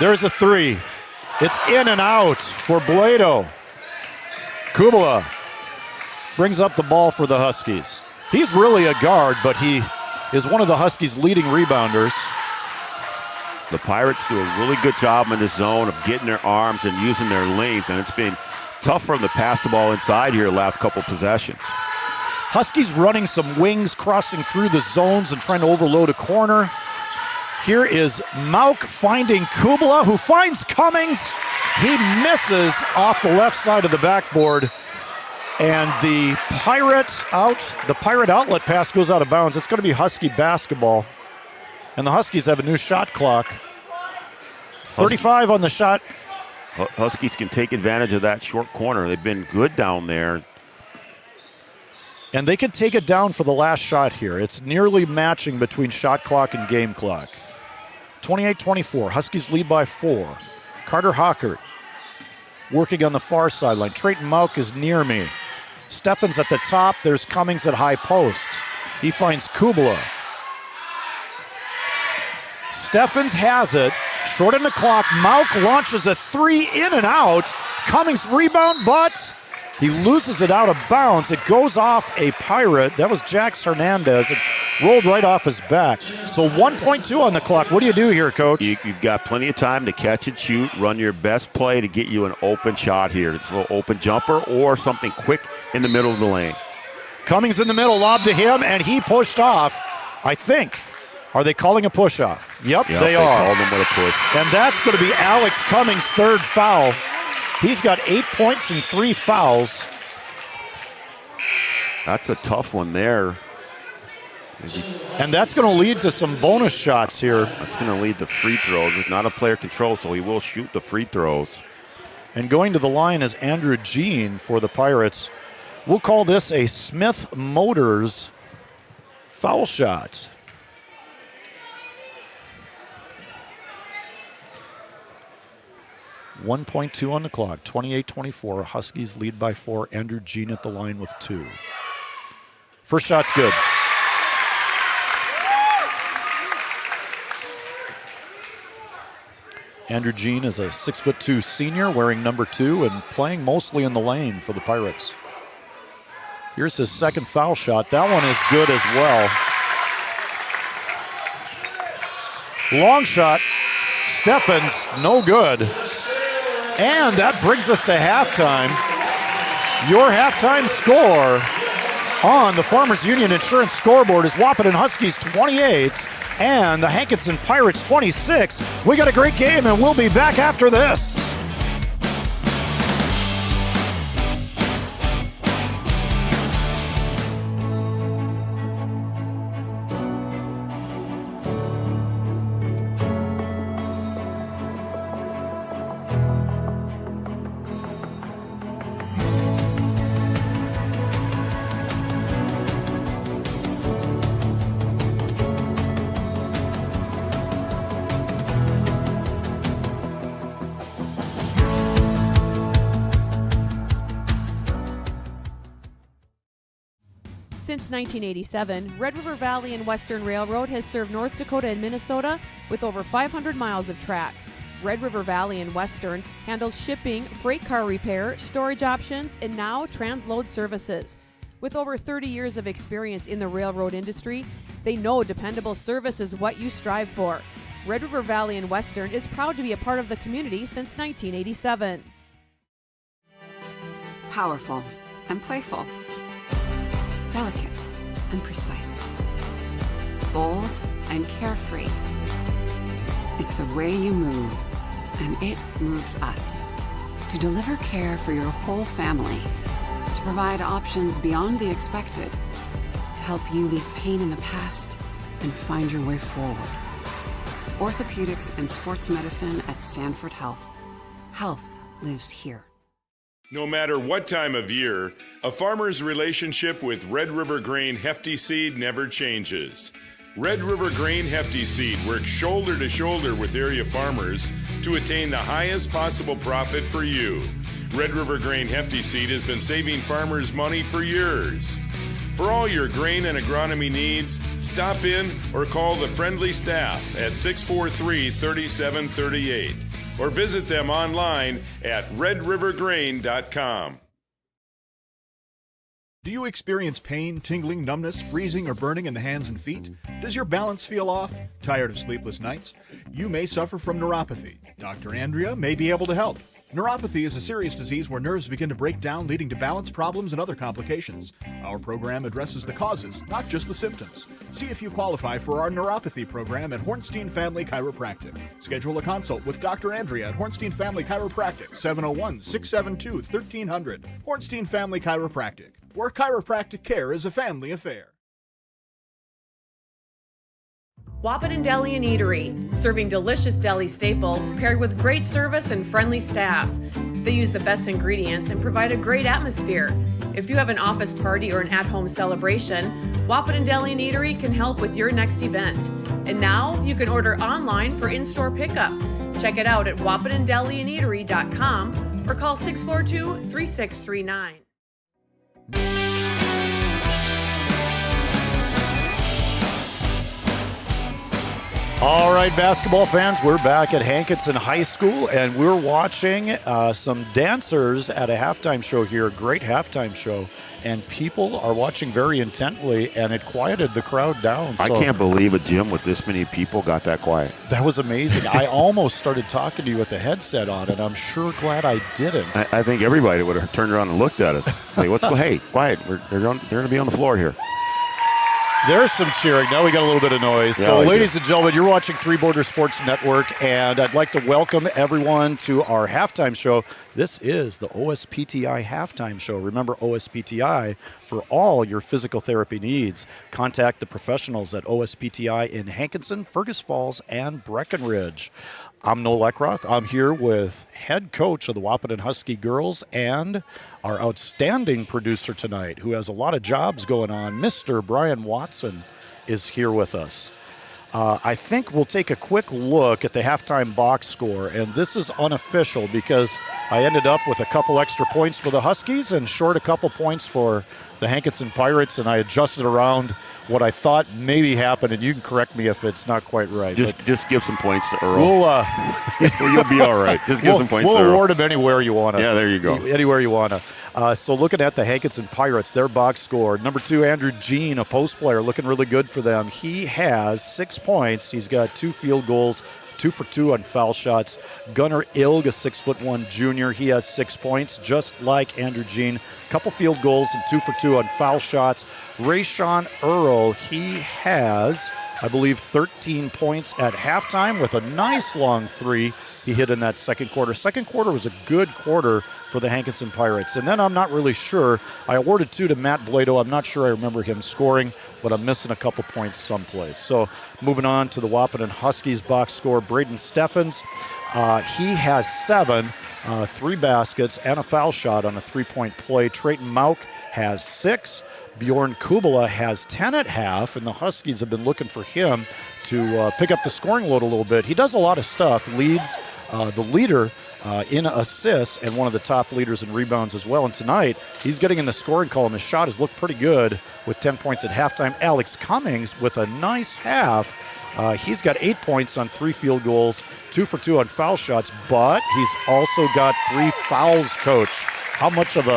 S17: There's a three. It's in and out for Blado. Kubala brings up the ball for the Huskies. He's really a guard, but he is one of the Huskies' leading rebounders.
S18: The Pirates do a really good job in the zone of getting their arms and using their length, and it's been tough for them to pass the ball inside here the last couple possessions.
S17: Huskies running some wings, crossing through the zones and trying to overload a corner. Here is Mauk finding Kubala, who finds Cummings. He misses off the left side of the backboard. And the Pirate outlet pass goes out of bounds. It's going to be Husky basketball. And the Huskies have a new shot clock. 35 on the shot.
S18: Huskies can take advantage of that short corner. They've been good down there.
S17: And they can take it down for the last shot here. It's nearly matching between shot clock and game clock. 28-24. Huskies lead by 4. Carter Hockert working on the far sideline. Trayton Mauk is near me. Steffens at the top. There's Cummings at high post. He finds Kubala. Steffens has it. Short on the clock. Mauk launches a three in and out. Cummings rebound, but he loses it out of bounds. It goes off a Pirate. That was Jax Hernandez. It rolled right off his back. So 1.2 on the clock. What do you do here, Coach?
S18: You've got plenty of time to catch and shoot, run your best play to get you an open shot here. It's a little open jumper or something quick in the middle of the lane.
S17: Cummings in the middle, lob to him, and he pushed off, I think. Are they calling a push-off? Yep, they are.
S18: Called him with a push.
S17: And that's going to be Alex Cummings' third foul. He's got 8 points and 3 fouls.
S18: That's a tough one there.
S17: And that's going to lead to some bonus shots here.
S18: That's going to lead to free throws. It's not a player control, so he will shoot the free throws.
S17: And going to the line is Andrew Jean for the Pirates. We'll call this a Smith Motors foul shot. .2 on the clock, 28-24. Huskies lead by 4. Andrew Jean at the line with 2. First shot's good. Andrew Jean is a 6'2" senior wearing number 2 and playing mostly in the lane for the Pirates. Here's his second foul shot. That one is good as well. Long shot. Steffens, no good. And that brings us to halftime. Your halftime score on the Farmers Union Insurance scoreboard is Wahpeton Huskies 28 and the Hankinson Pirates 26. We got a great game and we'll be back after this.
S3: Since 1987, Red River Valley and Western Railroad has served North Dakota and Minnesota with over 500 miles of track. Red River Valley and Western handles shipping, freight car repair, storage options, and now transload services. With over 30 years of experience in the railroad industry, they know dependable service is what you strive for. Red River Valley and Western is proud to be a part of the community since 1987.
S4: Powerful and playful. delicate and precise, bold and carefree. It's the way you move, and it moves us. To deliver care for your whole family, to provide options beyond the expected, to help you leave pain in the past and find your way forward. Orthopedics and sports medicine at Sanford Health. Health lives here.
S12: No matter what time of year, a farmer's relationship with Red River Grain Hefty Seed never changes. Red River Grain Hefty Seed works shoulder to shoulder with area farmers to attain the highest possible profit for you. Red River Grain Hefty Seed has been saving farmers money for years. For all your grain and agronomy needs, stop in or call the friendly staff at 643-3738 or visit them online at redrivergrain.com.
S5: Do you experience pain, tingling, numbness, freezing, or burning in the hands and feet? Does your balance feel off? Tired of sleepless nights? You may suffer from neuropathy. Dr. Andrea may be able to help. Neuropathy is a serious disease where nerves begin to break down, leading to balance problems and other complications. Our program addresses the causes, not just the symptoms. See if you qualify for our neuropathy program at Hornstein Family Chiropractic. Schedule a consult with Dr. Andrea at Hornstein Family Chiropractic, 701-672-1300. Hornstein Family Chiropractic, where chiropractic care is a family affair.
S3: Wahpeton Deli and Eatery, serving delicious deli staples paired with great service and friendly staff. They use the best ingredients and provide a great atmosphere. If you have an office party or an at-home celebration, Wahpeton Deli and Eatery can help with your next event. And now you can order online for in-store pickup. Check it out at wahpetondeliandeatery.com or call 642-3639.
S17: All right, basketball fans, we're back at Hankinson High School, and we're watching some dancers at a halftime show here, a great halftime show, and people are watching very intently, and it quieted the crowd down.
S18: I can't believe a gym with this many people got that quiet.
S17: That was amazing. I almost started talking to you with the headset on, and I'm sure glad I didn't.
S18: I think everybody would have turned around and looked at us. Like, hey, quiet, they're going to be on the floor here.
S17: There's some cheering. Now we got a little bit of noise.
S18: Yeah,
S17: so,
S18: like
S17: ladies and gentlemen, you're watching Three Border Sports Network, and I'd like to welcome everyone to our halftime show. This is the OSPTI halftime show. Remember, OSPTI for all your physical therapy needs. Contact the professionals at OSPTI in Hankinson, Fergus Falls, and Breckenridge. I'm Noel Eckroth. I'm here with head coach of the Wahpeton Husky girls and our outstanding producer tonight, who has a lot of jobs going on. Mr. Brian Watson is here with us. I think we'll take a quick look at the halftime box score, and this is unofficial because I ended up with a couple extra points for the Huskies and short a couple points for the Hankinson Pirates, and I adjusted around what I thought maybe happened, and you can correct me if it's not quite right.
S18: Just give some points to Earl.
S17: Well,
S18: you'll be all right. Just give some points to Earl.
S17: We'll award him anywhere you want to.
S18: Yeah, there you go.
S17: Anywhere you want to. So looking at the Hankinson Pirates, their box score, number 2, Andrew Jean, a post player, looking really good for them. He has 6 points. He's got 2 field goals, 2 for 2 on foul shots. Gunnar Ilg, a 6'1" junior, he has 6 points, just like Andrew Jean. Couple field goals and 2 for 2 on foul shots. Rayshawn Earl, he has, I believe, 13 points at halftime with a nice long 3 he hit in that second quarter. Second quarter was a good quarter for the Hankinson Pirates. And then I'm not really sure. I awarded 2 to Matt Blado. I'm not sure I remember him scoring, but I'm missing a couple points someplace. So moving on to the Wahpeton Huskies box score, Braden Steffens, he has 7, 3 baskets and a foul shot on a 3-point play. Trayton Mauk has 6. Bjorn Kubala has 10 at half, and the Huskies have been looking for him to pick up the scoring load a little bit. He does a lot of stuff, leads the leader in assists and one of the top leaders in rebounds as well. And tonight, he's getting in the scoring column. His shot has looked pretty good with 10 points at halftime. Alex Cummings with a nice half. He's got 8 points on 3 field goals, 2 for 2 on foul shots, but he's also got 3 fouls, Coach. How much of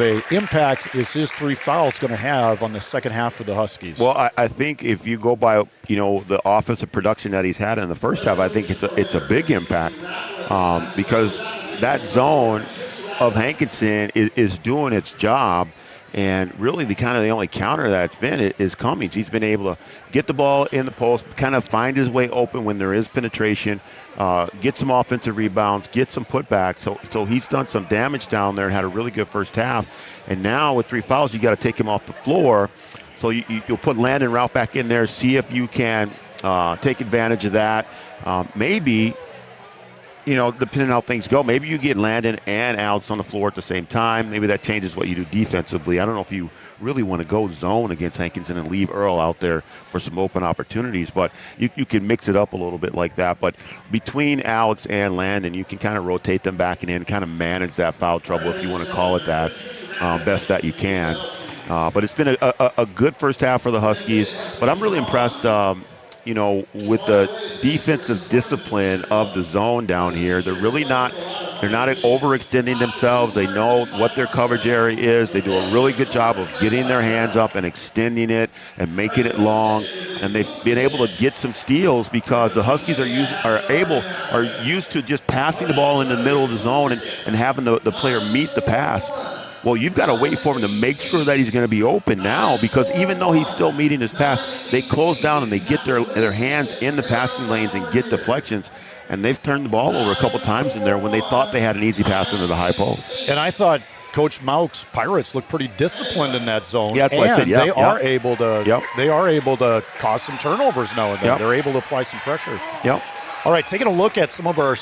S17: a impact is his 3 fouls going to have on the second half for the Huskies?
S18: Well, I think if you go by the offensive production that he's had in the first half, I think it's a big impact because that zone of Hankinson is doing its job, And really the only counter that's been is Cummings. He's been able to get the ball in the post, kind of find his way open when there is penetration, get some offensive rebounds, get some putbacks. So he's done some damage down there and had a really good first half. And now with 3 fouls, you got to take him off the floor. So you'll put Landon Ralph back in there, see if you can take advantage of that. Maybe, depending on how things go, maybe you get Landon and Alex on the floor at the same time. Maybe that changes what you do defensively. I don't know if you really want to go zone against Hankinson and leave Earl out there for some open opportunities, but you can mix it up a little bit like that. But between Alex and Landon, you can kind of rotate them back and in, kind of manage that foul trouble, if you want to call it that, best that you can. But it's been a good first half for the Huskies. But I'm really impressed, with the defensive discipline of the zone down here. They're not overextending themselves. They know what their coverage area is. They do a really good job of getting their hands up and extending it and making it long. And they've been able to get some steals because the Huskies are used to just passing the ball in the middle of the zone and having the player meet the pass. Well, you've got to wait for him to make sure that he's going to be open now, because even though he's still meeting his pass, they close down and they get their hands in the passing lanes and get deflections. And they've turned the ball over a couple times in there when they thought they had an easy pass into the high post.
S17: And I thought Coach Mauk's Pirates look pretty disciplined in that zone.
S18: Yeah, that's what I said.
S17: They are able to cause some turnovers now and then.
S18: Yep.
S17: They're able to apply some pressure.
S18: Yep.
S17: All right, taking a look at some of our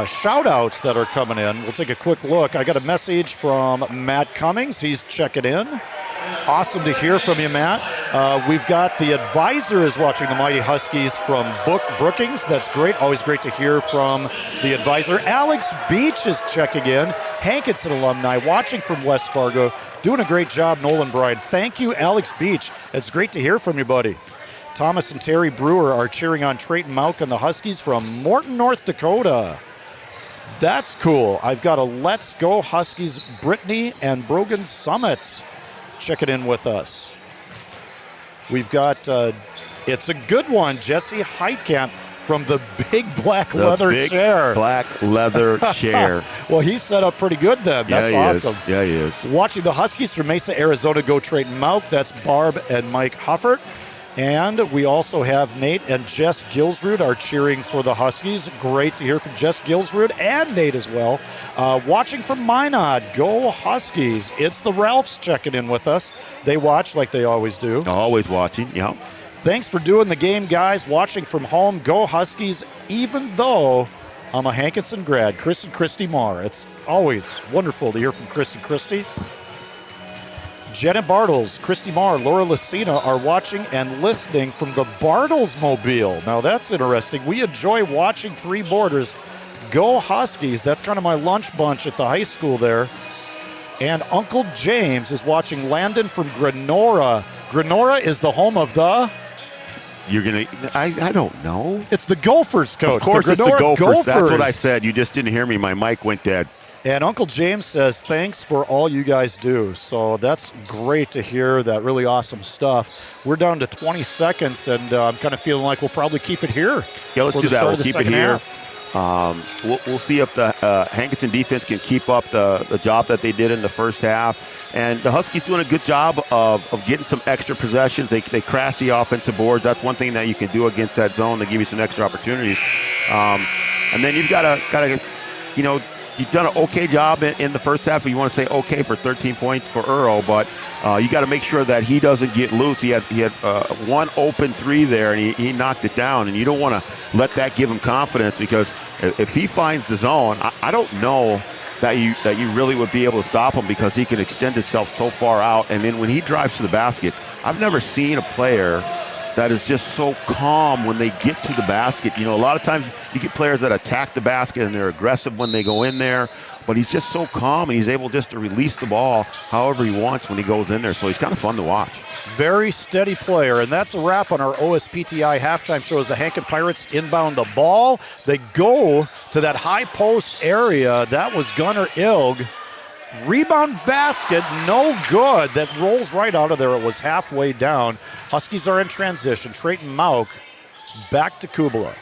S17: shout-outs that are coming in. We'll take a quick look. I got a message from Matt Cummings. He's checking in. Awesome to hear from you, Matt. We've got the advisor is watching the Mighty Huskies from Brookings. That's great. Always great to hear from the advisor. Alex Beach is checking in. Hankinson alumni watching from West Fargo. Doing a great job, Nolan Bride. Thank you, Alex Beach. It's great to hear from you, buddy. Thomas and Terry Brewer are cheering on Trayton Mauk and the Huskies from Morton, North Dakota. That's cool. I've got a Let's Go Huskies Brittany and Brogan Summit checking in with us. We've got, it's a good one, Jesse Heitkamp from the big black leather chair.
S18: Black leather chair.
S17: Well, he's set up pretty good then. That's awesome.
S18: Yeah, he is.
S17: Watching the Huskies from Mesa, Arizona, go Trayton Mauk. That's Barb and Mike Huffert. And we also have Nate and Jess Gilsrud are cheering for the Huskies. Great to hear from Jess Gilsrud and Nate as well. Watching from Minot, go Huskies. It's the Ralphs checking in with us. They watch like they always do.
S18: Always watching, yeah.
S17: Thanks for doing the game, guys. Watching from home, go Huskies, even though I'm a Hankinson grad. Chris and Christy Marr. It's always wonderful to hear from Chris and Christy. Janet Bartles, Christy Marr, Laura Lucina are watching and listening from the Bartles Mobile. Now that's interesting. We enjoy watching Three Borders. Go Huskies. That's kind of my lunch bunch at the high school there. And Uncle James is watching Landon from Grenora. Grenora is the home of the...
S18: I don't know.
S17: It's the Gophers, Coach.
S18: Of course it's the Gophers. That's what I said. You just didn't hear me. My mic went dead.
S17: And Uncle James says, thanks for all you guys do. So that's great to hear, that really awesome stuff. We're down to 20 seconds, and I'm kind of feeling like we'll probably keep it here.
S18: Yeah, let's do that. We'll keep it here. We'll see if the Hankinson defense can keep up the job that they did in the first half. And the Huskies doing a good job of getting some extra possessions. They crash the offensive boards. That's one thing that you can do against that zone to give you some extra opportunities. And then you've got to, you've done an okay job in the first half. You want to say okay for 13 points for Earl, but you got to make sure that he doesn't get loose. He had one open three there, and he knocked it down. And you don't want to let that give him confidence, because if he finds the zone, I don't know that you really would be able to stop him, because he can extend himself so far out. And then when he drives to the basket, I've never seen a player that is just so calm when they get to the basket. A lot of times you get players that attack the basket and they're aggressive when they go in there, but he's just so calm, and he's able just to release the ball however he wants when he goes in there. So he's kind of fun to watch.
S17: Very steady player, and that's a wrap on our OSPTI halftime show as the Hankin Pirates inbound the ball. They go to that high post area. That was Gunnar Ilg. Rebound basket, no good. That rolls right out of there. It was halfway down. Huskies are in transition. Trayton Mauk back to Kubala.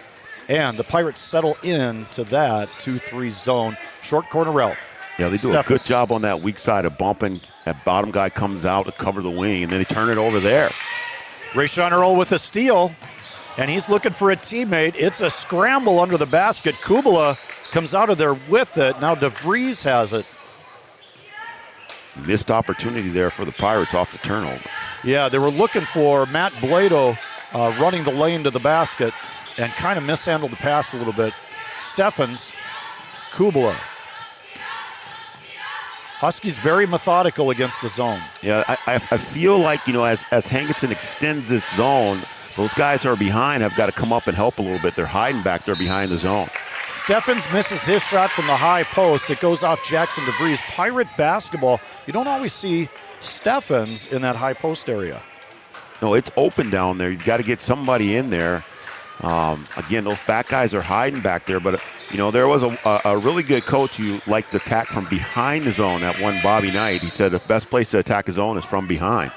S17: And the Pirates settle into that 2-3 zone. Short corner Ralph.
S18: Yeah, they do a good job on that weak side of bumping That bottom guy comes out to cover the wing, and then they turn it over there.
S17: Rayshawn Earl with a steal, and he's looking for a teammate. It's a scramble under the basket. Kubala comes out of there with it. Now DeVries has it.
S18: Missed opportunity there for the Pirates off the turnover.
S17: Yeah, they were looking for Matt Blado running the lane to the basket and kind of mishandled the pass a little bit. Steffens, Kubala. Huskies very methodical against the zone.
S18: Yeah, I feel like, as Hankinson extends this zone, those guys who are behind have got to come up and help a little bit. They're hiding back there behind the zone.
S17: Steffens misses his shot from the high post. It goes off Jackson DeVries. Pirate basketball, you don't always see Steffens in that high post area.
S18: No, it's open down there. You've got to get somebody in there. Again, those back guys are hiding back there, but there was a really good coach who liked to attack from behind the zone. That one, Bobby Knight. He said the best place to attack a zone is from behind.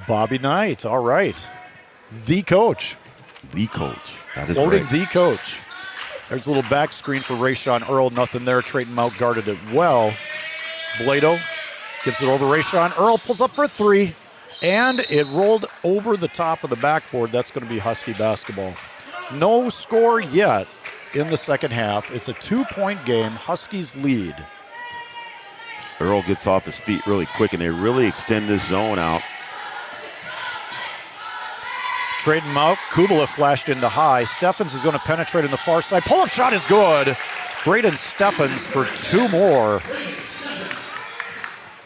S17: Bobby Knight, all right. The coach.
S18: The coach. That is
S17: Quoting
S18: great.
S17: the coach. There's a little back screen for Rayshawn Earl. Nothing there. Trayton Mount guarded it well. Blado gives it over. Rayshawn Earl pulls up for three, and it rolled over the top of the backboard. That's going to be Husky basketball. No score yet in the second half. It's a 2-point game. Huskies lead.
S18: Earl gets off his feet really quick, and they really extend this zone out.
S17: Trayton Mount, Kubala flashed into high. Steffens is going to penetrate in the far side. Pull-up shot is good. Braden Steffens for two more.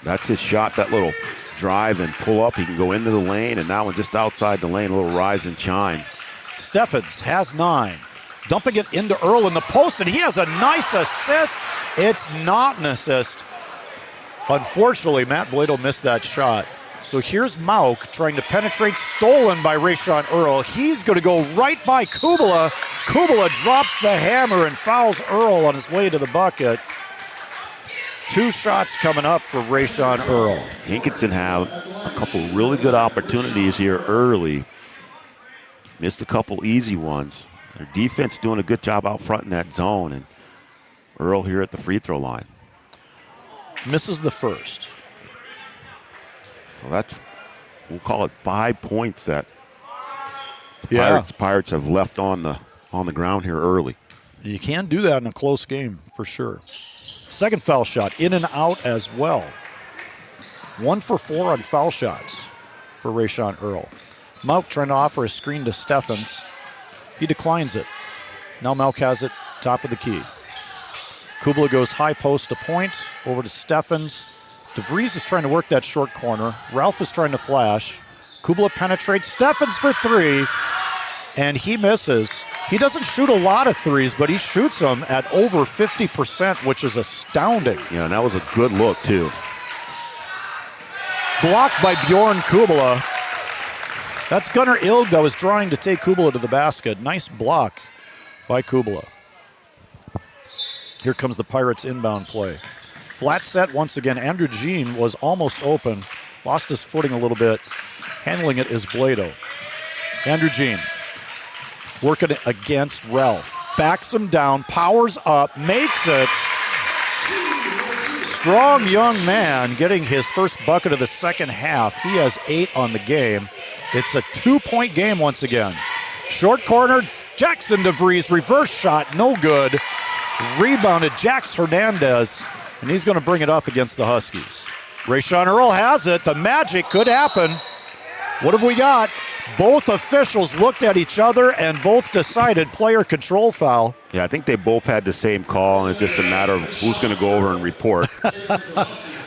S18: That's his shot, that little drive and pull up. He can go into the lane, and that one just outside the lane, a little rise and shine.
S17: Steffens has 9. Dumping it into Earl in the post, and he has a nice assist. It's not an assist. Unfortunately, Matt Blado missed that shot. So here's Mauk trying to penetrate, stolen by Rayshawn Earl. He's going to go right by Kubala. Kubala drops the hammer and fouls Earl on his way to the bucket. 2 shots coming up for Rayshawn Earl.
S18: Hankinson have a couple really good opportunities here early. Missed a couple easy ones. Their defense doing a good job out front in that zone, and Earl here at the free throw line.
S17: Misses the first.
S18: So that's, we'll call it 5 points that Pirates have left on the ground here early.
S17: You can do that in a close game for sure. Second foul shot, in and out as well. 1 for 4 on foul shots for Rayshawn Earl. Mauk trying to offer a screen to Steffens. He declines it. Now Mauk has it, top of the key. Kubala goes high post to point, over to Steffens. DeVries is trying to work that short corner. Ralph is trying to flash. Kubala penetrates. Steffens for 3, and he misses. He doesn't shoot a lot of threes, but he shoots them at over 50%, which is astounding.
S18: Yeah, and that was a good look, too.
S17: Blocked by Bjorn Kubala. That's Gunnar Ilg that was trying to take Kubala to the basket. Nice block by Kubala. Here comes the Pirates' inbound play. Flat set once again. Andrew Jean was almost open. Lost his footing a little bit. Handling it is Blado. Andrew Jean working it against Ralph. Backs him down, powers up, makes it. Strong young man getting his first bucket of the second half. He has 8 on the game. It's a 2-point game once again. Short corner, Jackson DeVries, reverse shot, no good. Rebounded Jax Hernandez, and he's going to bring it up against the Huskies. Rayshawn Earl has it. The magic could happen. What have we got? Both officials looked at each other and both decided player control foul.
S18: Yeah, I think they both had the same call, and it's just a matter of who's going to go over and report.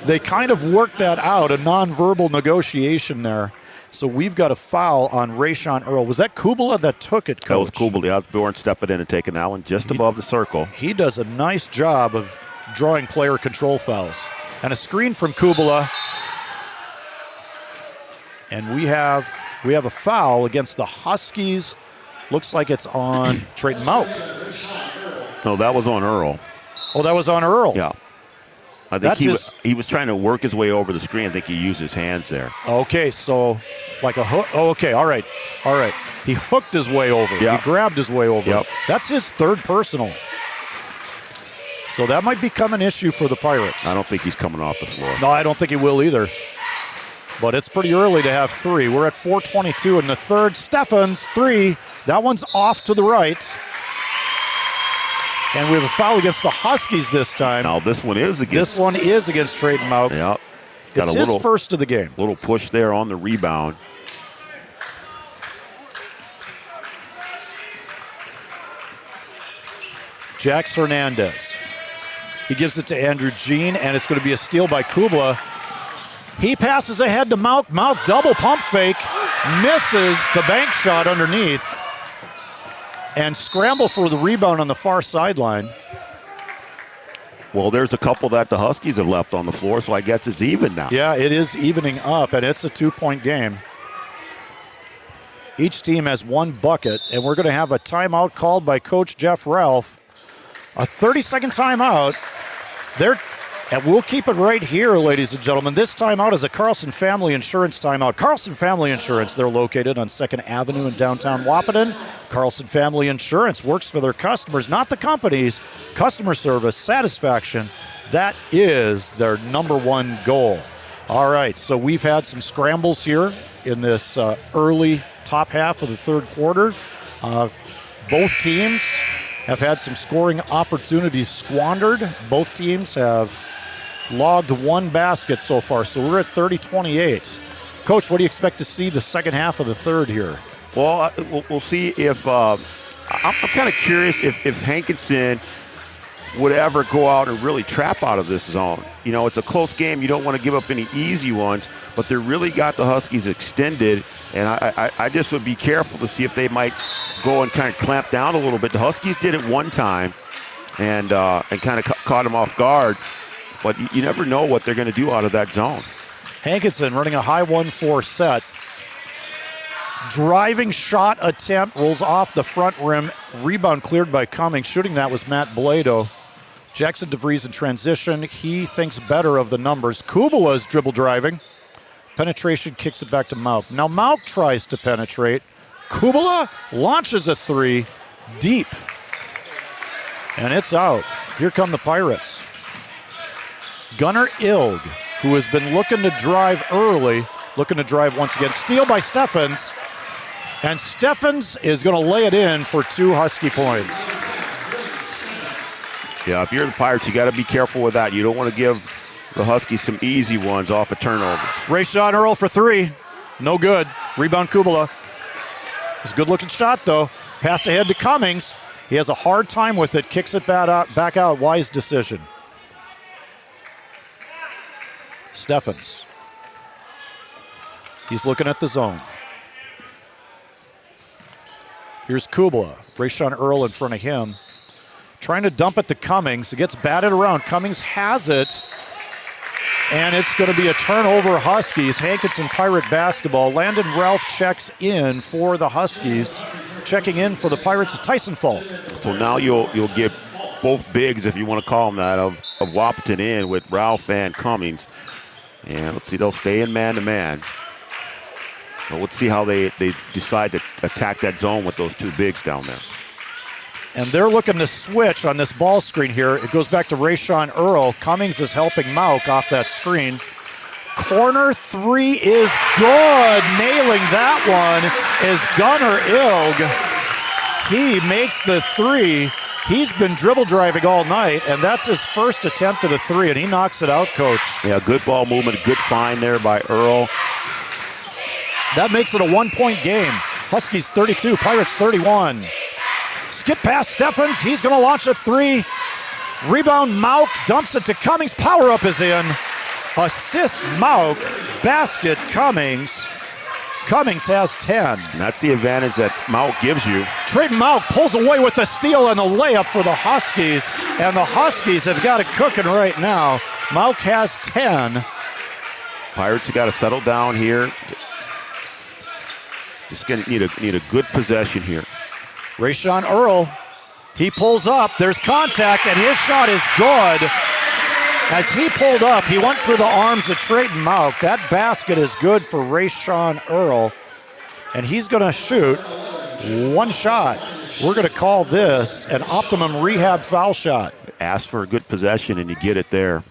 S17: They kind of worked that out, a nonverbal negotiation there. So we've got a foul on Rayshawn Earl. Was that Kubala that took it, Coach?
S18: That was Kubala. Yeah, Bjorn stepping in and taking that one just above the circle.
S17: He does a nice job of drawing player control fouls. And a screen from Kubala. And we have a foul against the Huskies. Looks like it's on Trayton Mount.
S18: No, that was on Earl.
S17: Oh, that was on Earl.
S18: Yeah. I think he was trying to work his way over the screen. I think he used his hands there.
S17: Okay, so like a hook. Oh, okay, all right. He hooked his way over.
S18: Yeah.
S17: He grabbed his way over.
S18: Yep.
S17: That's his third personal. So that might become an issue for the Pirates.
S18: I don't think he's coming off the floor.
S17: No, I don't think he will either. But it's pretty early to have 3. We're at 4:22 in the third. Steffens, 3. That one's off to the right. And we have a foul against the Huskies this time.
S18: Now this one is against.
S17: This one is against Trayton Mauch.
S18: Yeah.
S17: It's his first of the game.
S18: Little push there on the rebound.
S17: Jax Hernandez. He gives it to Andrew Jean, and it's going to be a steal by Kubla. He passes ahead to Mauch. Mauch double pump fake. Misses the bank shot underneath. And scramble for the rebound on the far sideline.
S18: Well, there's a couple that the Huskies have left on the floor, so I guess it's even now.
S17: Yeah, it is evening up, and it's a 2-point game. Each team has 1 bucket, and we're going to have a timeout called by Coach Jeff Ralph. A 30-second timeout. And we'll keep it right here, ladies and gentlemen. This timeout is a Carlson Family Insurance timeout. Carlson Family Insurance, they're located on 2nd Avenue in downtown Wahpeton. Carlson Family Insurance works for their customers, not the companies. Customer service, satisfaction, that is their number 1 goal. All right, so we've had some scrambles here in this early top half of the third quarter. Both teams have had some scoring opportunities squandered. Both teams have logged 1 basket so far, so we're at 30-28. Coach, what do you expect to see the second half of the third here?
S18: Well, we'll see if I'm kind of curious if Hankinson would ever go out and really trap out of this zone. You know, it's a close game. You don't want to give up any easy ones, but they really got the Huskies extended, and I just would be careful to see if they might go and kind of clamp down a little bit. The Huskies did it one time and kind of caught them off guard, but you never know what they're going to do out of that zone.
S17: Hankinson running a high 1-4 set. Driving shot attempt rolls off the front rim. Rebound cleared by Cummings. Shooting that was Matt Blado. Jackson DeVries in transition. He thinks better of the numbers. Kubala's dribble driving. Penetration kicks it back to Mauch. Now Mauch tries to penetrate. Kubala launches a 3 deep. And it's out. Here come the Pirates. Gunnar Ilg, who has been looking to drive early, looking to drive once again. Steal by Steffens. And Steffens is going to lay it in for 2 Husky points.
S18: Yeah, if you're the Pirates, you got to be careful with that. You don't want to give the Huskies some easy ones off of turnovers.
S17: Rayshawn Earl for 3. No good. Rebound Kubala. It's a good-looking shot, though. Pass ahead to Cummings. He has a hard time with it. Kicks it back out. Wise decision. Steffens. He's looking at the zone. Here's Kubala. Rayshawn Earl in front of him. Trying to dump it to Cummings. It gets batted around. Cummings has it. And it's going to be a turnover Huskies. Hankinson Pirate basketball. Landon Ralph checks in for the Huskies. Checking in for the Pirates is Tyson Falk.
S18: So now you'll get both bigs, if you want to call them that, of Wahpeton in with Ralph and Cummings. And let's see, they'll stay in man-to-man. Well, let's see how they decide to attack that zone with those 2 bigs down there.
S17: And they're looking to switch on this ball screen here. It goes back to Rayshawn Earl. Cummings is helping Mauch off that screen. Corner 3 is good. Nailing that one is Gunnar Ilg. He makes the 3. He's been dribble driving all night, and that's his first attempt at a 3, and he knocks it out, Coach.
S18: Yeah, good ball movement, good find there by Earl.
S17: That makes it a 1-point game. Huskies 32, Pirates 31. Skip past Steffens. He's going to launch a 3. Rebound Mauch dumps it to Cummings. Power up is in. Assist Mauch. Basket Cummings. Cummings has 10.
S18: And that's the advantage that Mauch gives you.
S17: Trayton Mauch pulls away with the steal and the layup for the Huskies. And the Huskies have got it cooking right now. Mauch has 10.
S18: Pirates have got to settle down here. Just going to need a good possession here.
S17: Rayshawn Earl, he pulls up. There's contact, and his shot is good. As he pulled up, he went through the arms of Trayton Mauch. That basket is good for Rayshawn Earl, and he's going to shoot 1 shot. We're going to call this an optimum rehab foul shot.
S18: ask for a good possession and you get it there.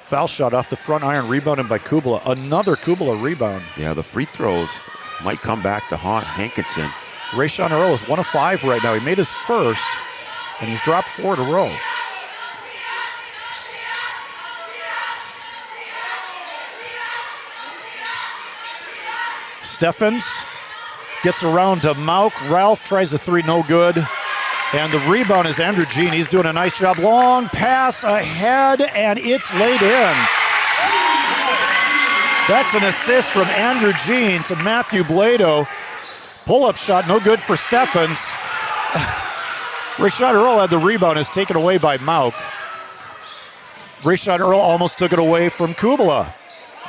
S17: Foul shot off the front iron, rebounded by Kubala. Another Kubala rebound.
S18: Yeah, the free throws might come back to haunt Hankinson.
S17: Rayshawn Earl is 1 of 5 right now. He made his first, and he's dropped 4 in a row. Steffens gets around to Mauk. Ralph tries the 3, no good. And the rebound is Andrew Jean. He's doing a nice job. Long pass ahead, and it's laid in. That's an assist from Andrew Jean to Matthew Blado. Pull-up shot, no good for Steffens. Rayshawn Earl had the rebound, is taken away by Mauk. Rayshawn Earl almost took it away from Kubala.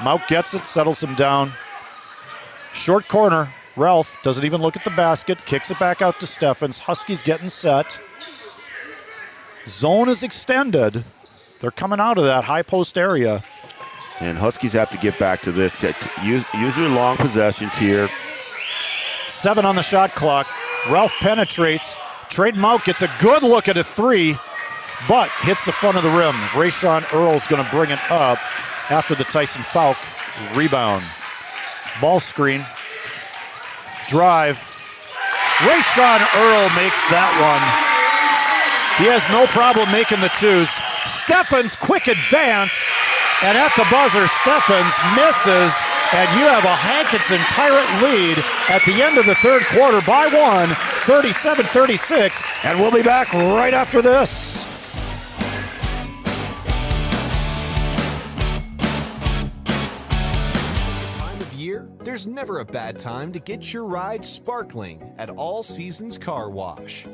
S17: Mauk gets it, settles him down. Short corner. Ralph doesn't even look at the basket, kicks it back out to Steffens. Huskies getting set. Zone is extended. They're coming out of that high post area.
S18: And Huskies have to get back to this. Use your long possessions here.
S17: 7 on the shot clock. Ralph penetrates. Trayden Mauk gets a good look at a 3, but hits the front of the rim. Rayshawn Earl's going to bring it up after the Tyson Falk rebound. Ball screen. Drive. Rayshawn Earl makes that one. He has no problem making the 2s. Steffens, quick advance. And at the buzzer, Steffens misses. And you have a Hankinson Pirate lead at the end of the third quarter by 1, 37-36. And we'll be back right after this.
S20: There's never a bad time to get your ride sparkling at All Seasons Car Wash.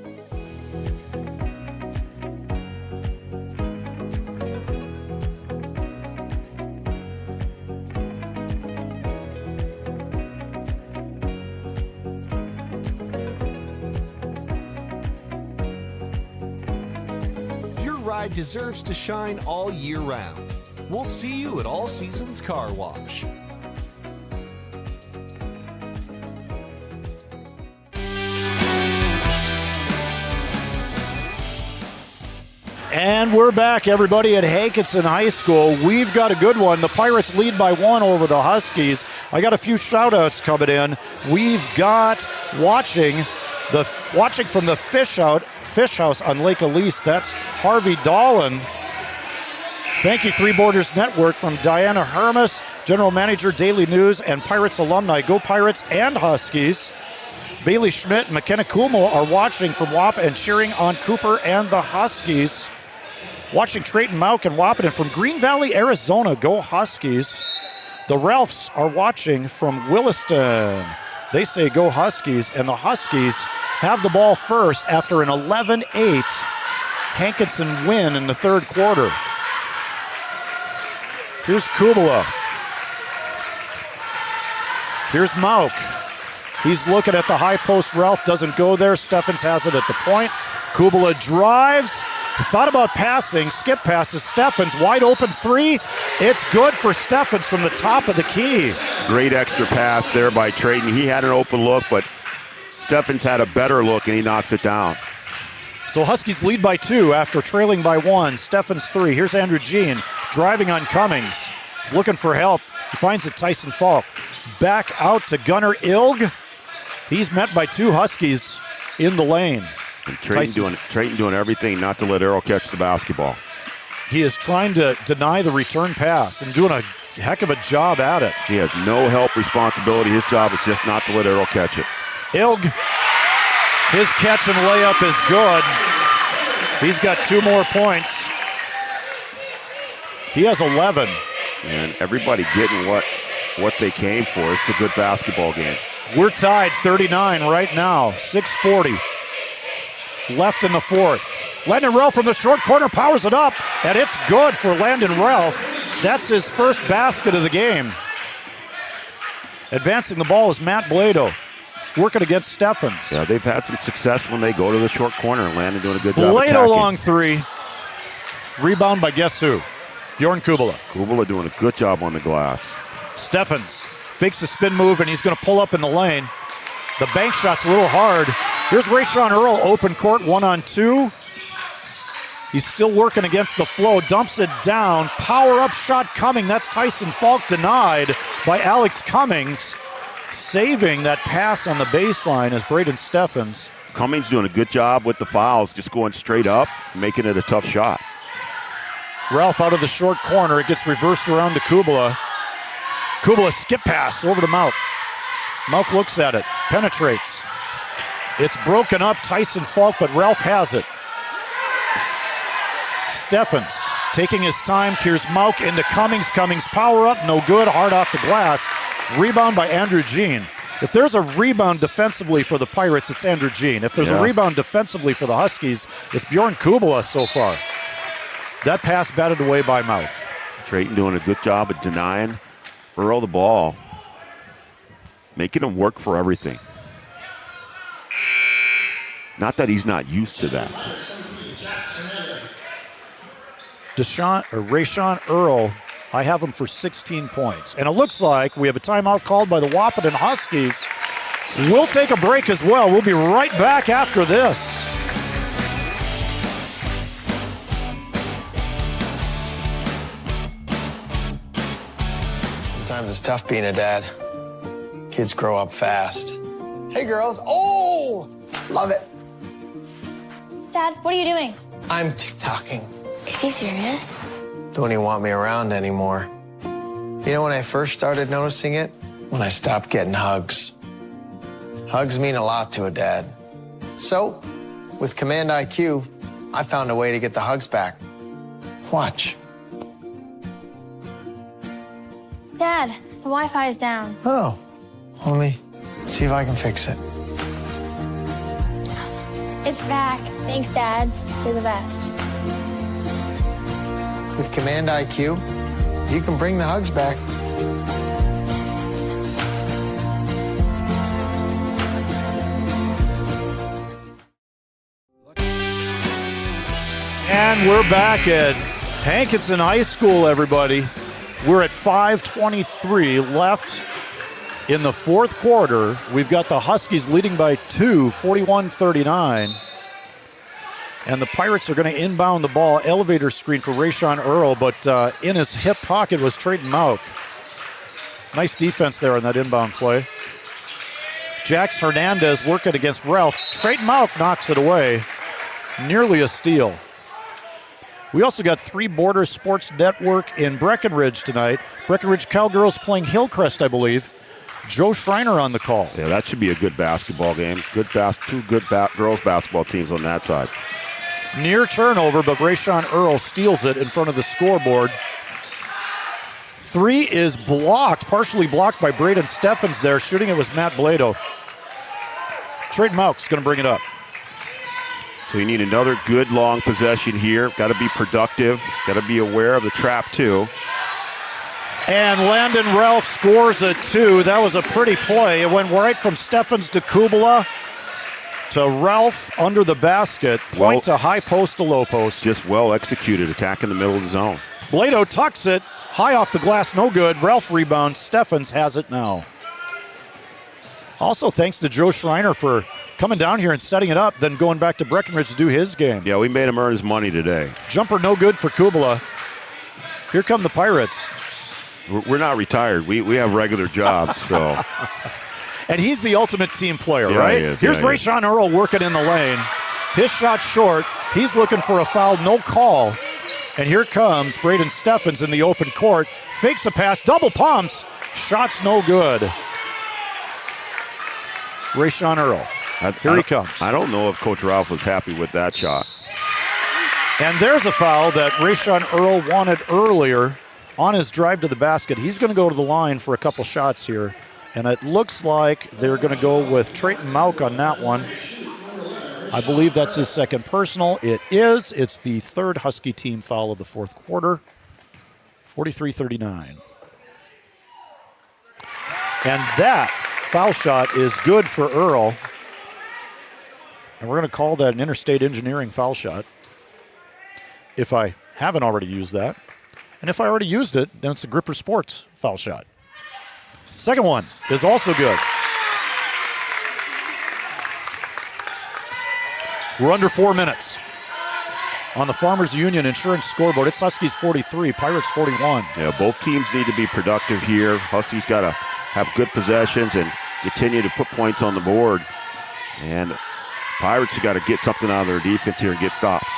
S20: Your ride deserves to shine all year round. We'll see you at All Seasons Car Wash.
S17: And we're back, everybody, at Hankinson High School. We've got a good one. The Pirates lead by 1 over the Huskies. I got a few shout-outs coming in. We've got watching from the Fish House on Lake Elise. That's Harvey Dolan. Thank you, Three Borders Network, from Diana Hermes, General Manager, Daily News, and Pirates alumni. Go Pirates and Huskies. Bailey Schmidt and McKenna Kuhlmo are watching from WAP and cheering on Cooper and the Huskies. Watching Trayton Mauk and Wahpeton from Green Valley, Arizona. Go Huskies. The Ralphs are watching from Williston. They say go Huskies, and the Huskies have the ball first after an 11-8 Hankinson win in the third quarter. Here's Kubala. Here's Mauk. He's looking at the high post. Ralph doesn't go there. Steffens has it at the point. Kubala drives. Thought about passing. Skip passes. Steffens, wide open 3. It's good for Steffens from the top of the key.
S18: Great extra pass there by Trayton. He had an open look, but Steffens had a better look, and he knocks it down.
S17: So Huskies lead by 2 after trailing by 1. Steffens 3. Here's Andrew Jean driving on Cummings. Looking for help. He finds it Tyson Falk. Back out to Gunnar Ilg. He's met by 2 Huskies in the lane.
S18: And Trayton doing everything not to let Earl catch the basketball.
S17: He is trying to deny the return pass and doing a heck of a job at it.
S18: He has no help responsibility. His job is just not to let Earl catch it.
S17: Ilg, his catch and layup is good. He's got 2 more points. He has 11.
S18: And everybody getting what they came for. It's a good basketball game.
S17: We're tied 39 right now. 6:40 left in the fourth. Landon Ralph from the short corner powers it up, and it's good for Landon Ralph. That's his first basket of the game. Advancing the ball is Matt Blado, working against Steffens.
S18: Yeah, they've had some success when they go to the short corner. Landon doing a good job
S17: Blado
S18: attacking.
S17: long 3. Rebound by guess who? Bjorn Kubala.
S18: Kubala doing a good job on the glass.
S17: Steffens fakes the spin move, and he's going to pull up in the lane. The bank shot's a little hard. Here's Rayshawn Earl, open court, 1-on-2. He's still working against the flow, dumps it down. Power-up shot coming. That's Tyson Falk, denied by Alex Cummings. Saving that pass on the baseline as Braden Steffens.
S18: Cummings doing a good job with the fouls, just going straight up, making it a tough shot.
S17: Ralph out of the short corner. It gets reversed around to Kubala. Kubala skip pass over to Mauk. Mauk looks at it, penetrates. It's broken up, Tyson Falk, but Ralph has it. Steffens taking his time. Here's Mauk into Cummings. Cummings power up, no good, hard off the glass. Rebound by Andrew Jean. If there's a rebound defensively for the Pirates, it's Andrew Jean. If there's a rebound defensively for the Huskies, it's Bjorn Kubala so far. That pass batted away by Mauk.
S18: Drayton doing a good job of denying Earl the ball, making him work for everything. Not that he's not used to that.
S17: Rayshawn Earl, I have him for 16 points. And it looks like we have a timeout called by the Wahpeton Huskies. We'll take a break as well. We'll be right back after this.
S6: Sometimes it's tough being a dad. Kids grow up fast. Hey, girls. Oh, love it.
S7: Dad, what are you doing?
S6: I'm TikToking.
S7: Is he serious?
S6: Don't even want me around anymore. You know when I first started noticing it? When I stopped getting hugs. Hugs mean a lot to a dad. So, with Command IQ, I found a way to get the hugs back. Watch.
S7: Dad, the Wi-Fi is down.
S6: Oh, let me see if I can fix it.
S7: It's back. Thanks, Dad. You're the best.
S6: With Command IQ, you can bring the hugs back.
S17: And we're back at Hankinson High School, everybody. We're at 5:23 left in the fourth quarter. We've got the Huskies leading by 2, 41-39. And the Pirates are going to inbound the ball. Elevator screen for Rayshawn Earl, but in his hip pocket was Trayton Mauk. Nice defense there on that inbound play. Jax Hernandez working against Ralph. Trayton Mauk knocks it away. Nearly a steal. We also got 3 Border Sports Network in Breckenridge tonight. Breckenridge Cowgirls playing Hillcrest, I believe. Joe Schreiner on the call.
S18: Yeah, that should be a good basketball game. Two good girls basketball teams on that side.
S17: Near turnover, but Rayshawn Earl steals it in front of the scoreboard. 3 is blocked, partially blocked by Braden Steffens there. Shooting it was Matt Blado. Trayton Mauk's going to bring it up.
S18: So you need another good long possession here. Got to be productive. Got to be aware of the trap too.
S17: And Landon Ralph scores a 2. That was a pretty play. It went right from Steffens to Kubala to Ralph under the basket. Point to high post to low post.
S18: Just well executed, attack in the middle of the zone.
S17: Blado tucks it. High off the glass, no good. Ralph rebounds. Steffens has it now. Also, thanks to Joe Schreiner for coming down here and setting it up, then going back to Breckenridge to do his game.
S18: Yeah, we made him earn his money today.
S17: Jumper no good for Kubala. Here come the Pirates.
S18: We're not retired. We have regular jobs, so.
S17: And he's the ultimate team player,
S18: Yeah,
S17: right?
S18: he is.
S17: Here's
S18: Yeah, he
S17: Rayshawn Earl working in the lane. His shot short. He's looking for a foul, no call. And here comes Braden Steffens in the open court. Fakes a pass, double pumps. Shot's no good. Rayshawn Earl. Here he comes.
S18: I don't know if Coach Ralph was happy with that shot.
S17: And there's a foul that Rayshawn Earl wanted earlier on his drive to the basket. He's going to go to the line for a couple shots here. And it looks like they're going to go with Trayton Mauk on that one. I believe that's his second personal. It is. It's the third Husky team foul of the fourth quarter. 43-39. And that foul shot is good for Earl. And we're going to call that an interstate engineering foul shot, if I haven't already used that. And if I already used it, then it's a Gripper Sports foul shot. Second one is also good. We're under 4 minutes. On the Farmers Union Insurance scoreboard, it's Huskies 43, Pirates 41.
S18: Yeah, both teams need to be productive here. Huskies got to have good possessions and continue to put points on the board. And Pirates have got to get something out of their defense here and get stops.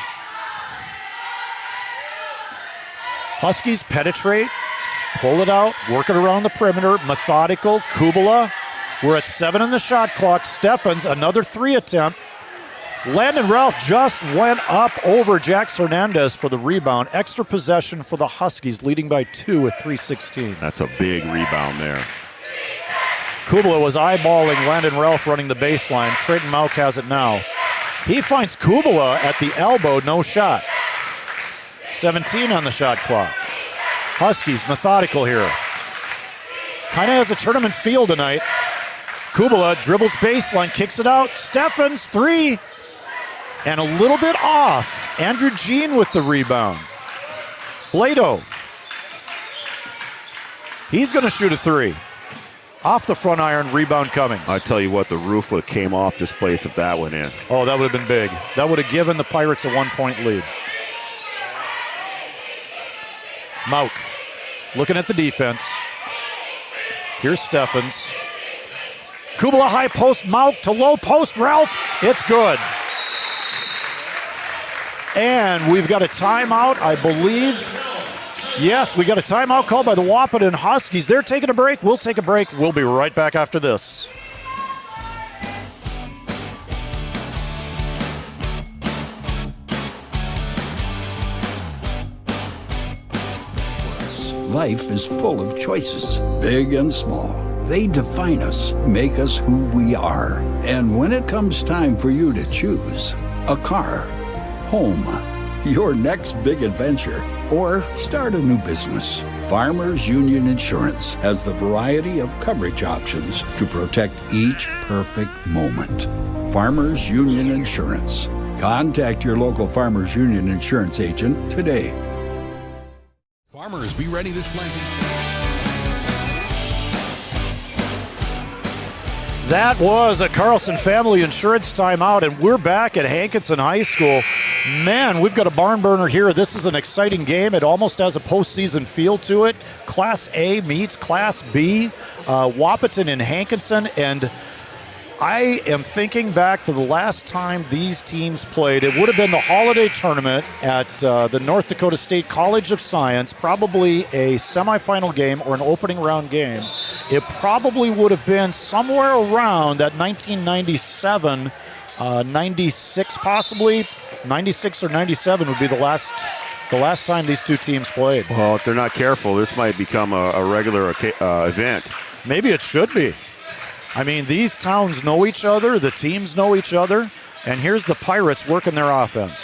S17: Huskies penetrate, pull it out, work it around the perimeter, methodical. Kubala, we're at 7 on the shot clock. Steffens, another 3 attempt. Landon Ralph just went up over Jax Hernandez for the rebound. Extra possession for the Huskies, leading by 2 with 3:16.
S18: That's a big rebound there.
S17: Kubala was eyeballing Landon Ralph running the baseline. Trayton Mauck has it now. He finds Kubala at the elbow, no shot. 17 on the shot clock. Huskies methodical here. Kind of has a tournament feel tonight. Kubala dribbles baseline, kicks it out. Steffens, 3. And a little bit off. Andrew Jean with the rebound. Blado. He's going to shoot a 3. Off the front iron, rebound Cummings.
S18: I tell you what, the roof would have came off this place if that went in.
S17: Oh, that would have been big. That would have given the Pirates a 1-point lead. Mauck looking at the defense. Here's Steffens. Kubala high post, Mauck to low post, Ralph. It's good. And we've got a timeout, I believe. Yes, we got a timeout called by the Wahpeton Huskies. They're taking a break. We'll take a break. We'll be right back after this.
S8: Life is full of choices, big and small. They define us, make us who we are. And when it comes time for you to choose a car, home, your next big adventure, or start a new business, Farmers Union Insurance has the variety of coverage options to protect each perfect moment. Farmers Union Insurance. Contact your local Farmers Union Insurance agent today.
S9: Farmers, be ready this planting season.
S17: That was a Carlson Family Insurance timeout, and we're back at Hankinson High School. Man, we've got a barn burner here. This is an exciting game. It almost has a postseason feel to it. Class A meets Class B. Wahpeton and Hankinson, and I am thinking back to the last time these teams played. It would have been the holiday tournament at the North Dakota State College of Science, probably a semifinal game or an opening round game. It probably would have been somewhere around that 1997, 96 possibly. 96 or 97 would be the last time these two teams played.
S18: Well, if they're not careful, this might become a regular event.
S17: Maybe it should be. I mean, these towns know each other, the teams know each other, and here's the Pirates working their offense.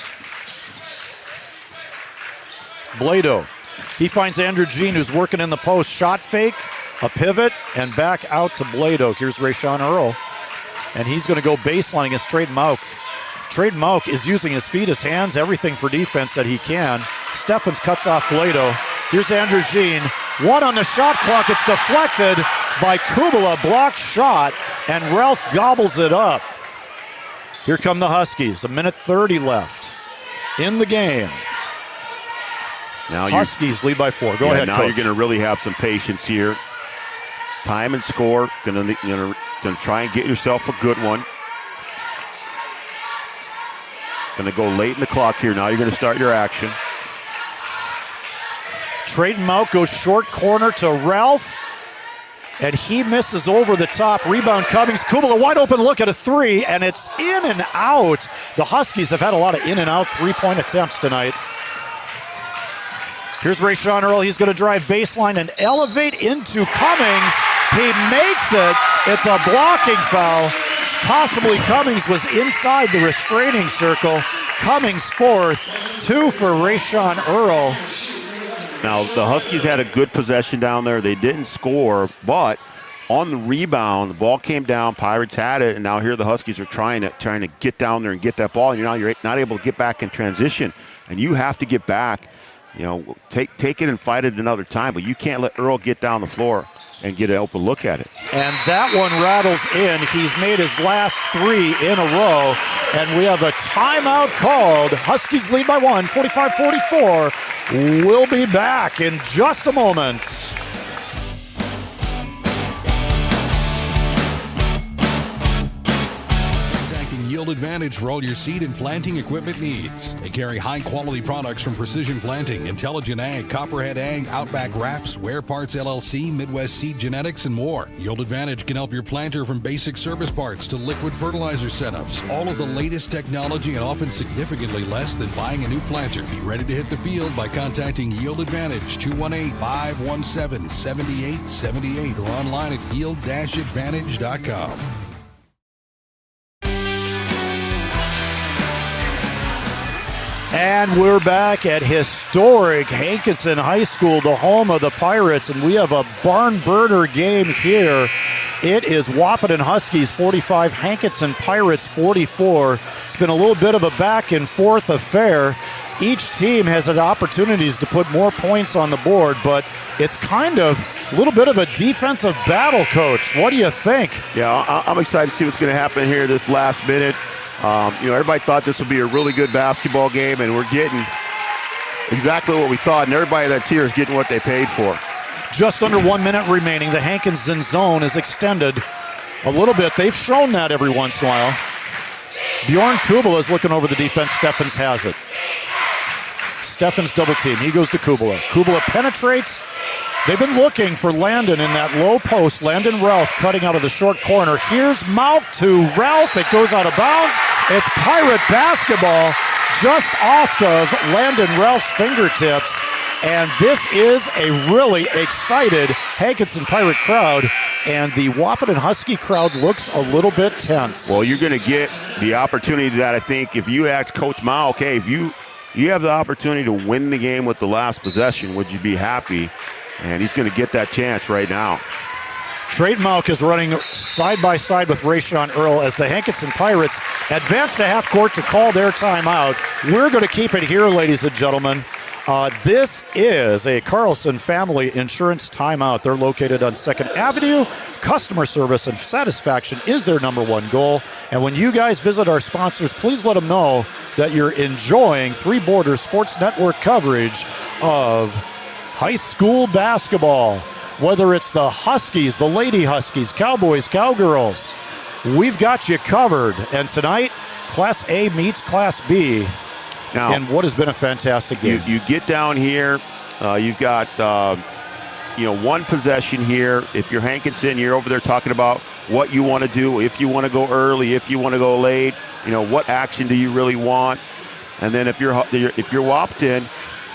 S17: Blado, he finds Andrew Jean, who's working in the post. Shot fake, a pivot, and back out to Blado. Here's Rayshawn Earl, and he's going to go baseline against Trayton Mauck. Trayton Mauck is using his feet, his hands, everything for defense that he can. Steffens cuts off Blado. Here's Andrew Jean. 1 on the shot clock. It's deflected by Kubala. Blocked shot, and Ralph gobbles it up. Here come the Huskies. 1:30 left in the game.
S18: Now
S17: Huskies lead by 4. Go ahead,
S18: now
S17: Coach.
S18: You're going to really have some patience here. Time and score. Going to try and get yourself a good one. Going to go late in the clock here. Now you're going to start your action.
S17: Trayton Mauck goes short corner to Ralph, and he misses over the top. Rebound Cummings. Kubala wide open look at a 3, and it's in and out. The Huskies have had a lot of in and out 3-point attempts tonight. Here's Rayshawn Earl. He's going to drive baseline and elevate into Cummings. He makes it. It's a blocking foul. Possibly Cummings was inside the restraining circle. Cummings 4th. 2 for Rayshawn Earl.
S18: Now, the Huskies had a good possession down there. They didn't score, but on the rebound, the ball came down, Pirates had it, and now here the Huskies are trying to get down there and get that ball, and you're not able to get back in transition, and you have to get back. Take it and fight it another time, but you can't let Earl get down the floor. and get an open look at it.
S17: And that one rattles in. He's made his last 3 in a row. And we have a timeout called. Huskies lead by 1, 45-44. We'll be back in just a moment.
S9: Yield Advantage for all your seed and planting equipment needs. They carry high-quality products from Precision Planting, Intelligent Ag, Copperhead Ag, Outback Wraps, Ware Parts LLC, Midwest Seed Genetics, and more. Yield Advantage can help your planter from basic service parts to liquid fertilizer setups. All of the latest technology and often significantly less than buying a new planter. Be ready to hit the field by contacting Yield Advantage 218-517-7878 or online at yield-advantage.com.
S17: And we're back at historic Hankinson High School, the home of the Pirates, and we have a barn burner game here. It is Wahpeton Huskies 45, Hankinson Pirates 44. It's been a little bit of a back and forth affair. Each team has had opportunities to put more points on the board, but it's kind of a little bit of a defensive battle, Coach. What do you think?
S18: Yeah, I'm excited to see what's going to happen here this last minute. Everybody thought this would be a really good basketball game, and we're getting exactly what we thought, and everybody that's here is getting what they paid for.
S17: Just under 1 minute remaining. The Hankinson zone is extended a little bit. They've shown that every once in a while. Bjorn Kubala is looking over the defense. Steffens has it. Steffens double team. He goes to Kubala. Kubala penetrates. They've been looking for Landon in that low post. Landon Ralph cutting out of the short corner. Here's Mauk to Ralph. It goes out of bounds. It's Pirate basketball just off of Landon Ralph's fingertips. And this is a really excited Hankinson Pirate crowd. And the Wahpeton Husky crowd looks a little bit tense.
S18: Well, you're going to get the opportunity that I think if you ask Coach Mao, okay, if you have the opportunity to win the game with the last possession, would you be happy? And he's going to get that chance right now.
S17: Trayton Mauk is running side by side with Rayshawn Earl as the Hankinson Pirates advance to half court to call their timeout. We're going to keep it here, ladies and gentlemen. This is a Carlson Family Insurance timeout. They're located on 2nd Avenue. Customer service and satisfaction is their number one goal. And when you guys visit our sponsors, please let them know that you're enjoying Three Borders Sports Network coverage of high school basketball. Whether it's the Huskies, the Lady Huskies, Cowboys, Cowgirls, we've got you covered. And tonight, Class A meets Class B. Now, and what has been a fantastic game.
S18: You get down here, you've got one possession here. If you're Hankinson, you're over there talking about what you want to do, if you want to go early, if you want to go late, what action do you really want? And then if you're Wahpeton,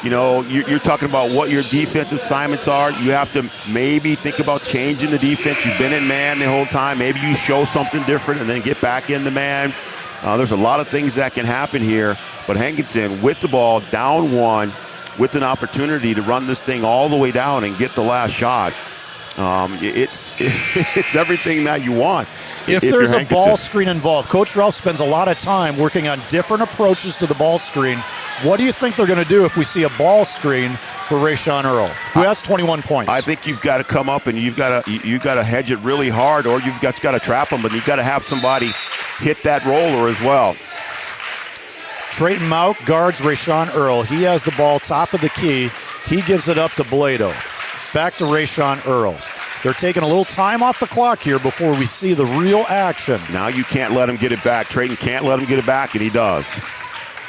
S18: you're talking about what your defensive assignments are. You have to maybe think about changing the defense. You've been in man the whole time. Maybe you show something different and then get back in the man. There's a lot of things that can happen here. But Hankinson with the ball, down 1, with an opportunity to run this thing all the way down and get the last shot. It's everything that you want.
S17: If there's a ball screen involved, Coach Ralph spends a lot of time working on different approaches to the ball screen. What do you think they're going to do if we see a ball screen for Rayshawn Earl, who has 21 points?
S18: I think you've got to come up and you've got to hedge it really hard, or you've got to trap them, but you've got to have somebody hit that roller as well.
S17: Trayton Mauk guards Rayshawn Earl. He has the ball top of the key. He gives it up to Blado. Back to Rayshawn Earl. They're taking a little time off the clock here before we see the real action.
S18: Now you can't let him get it back. Trayton can't let him get it back, and he does.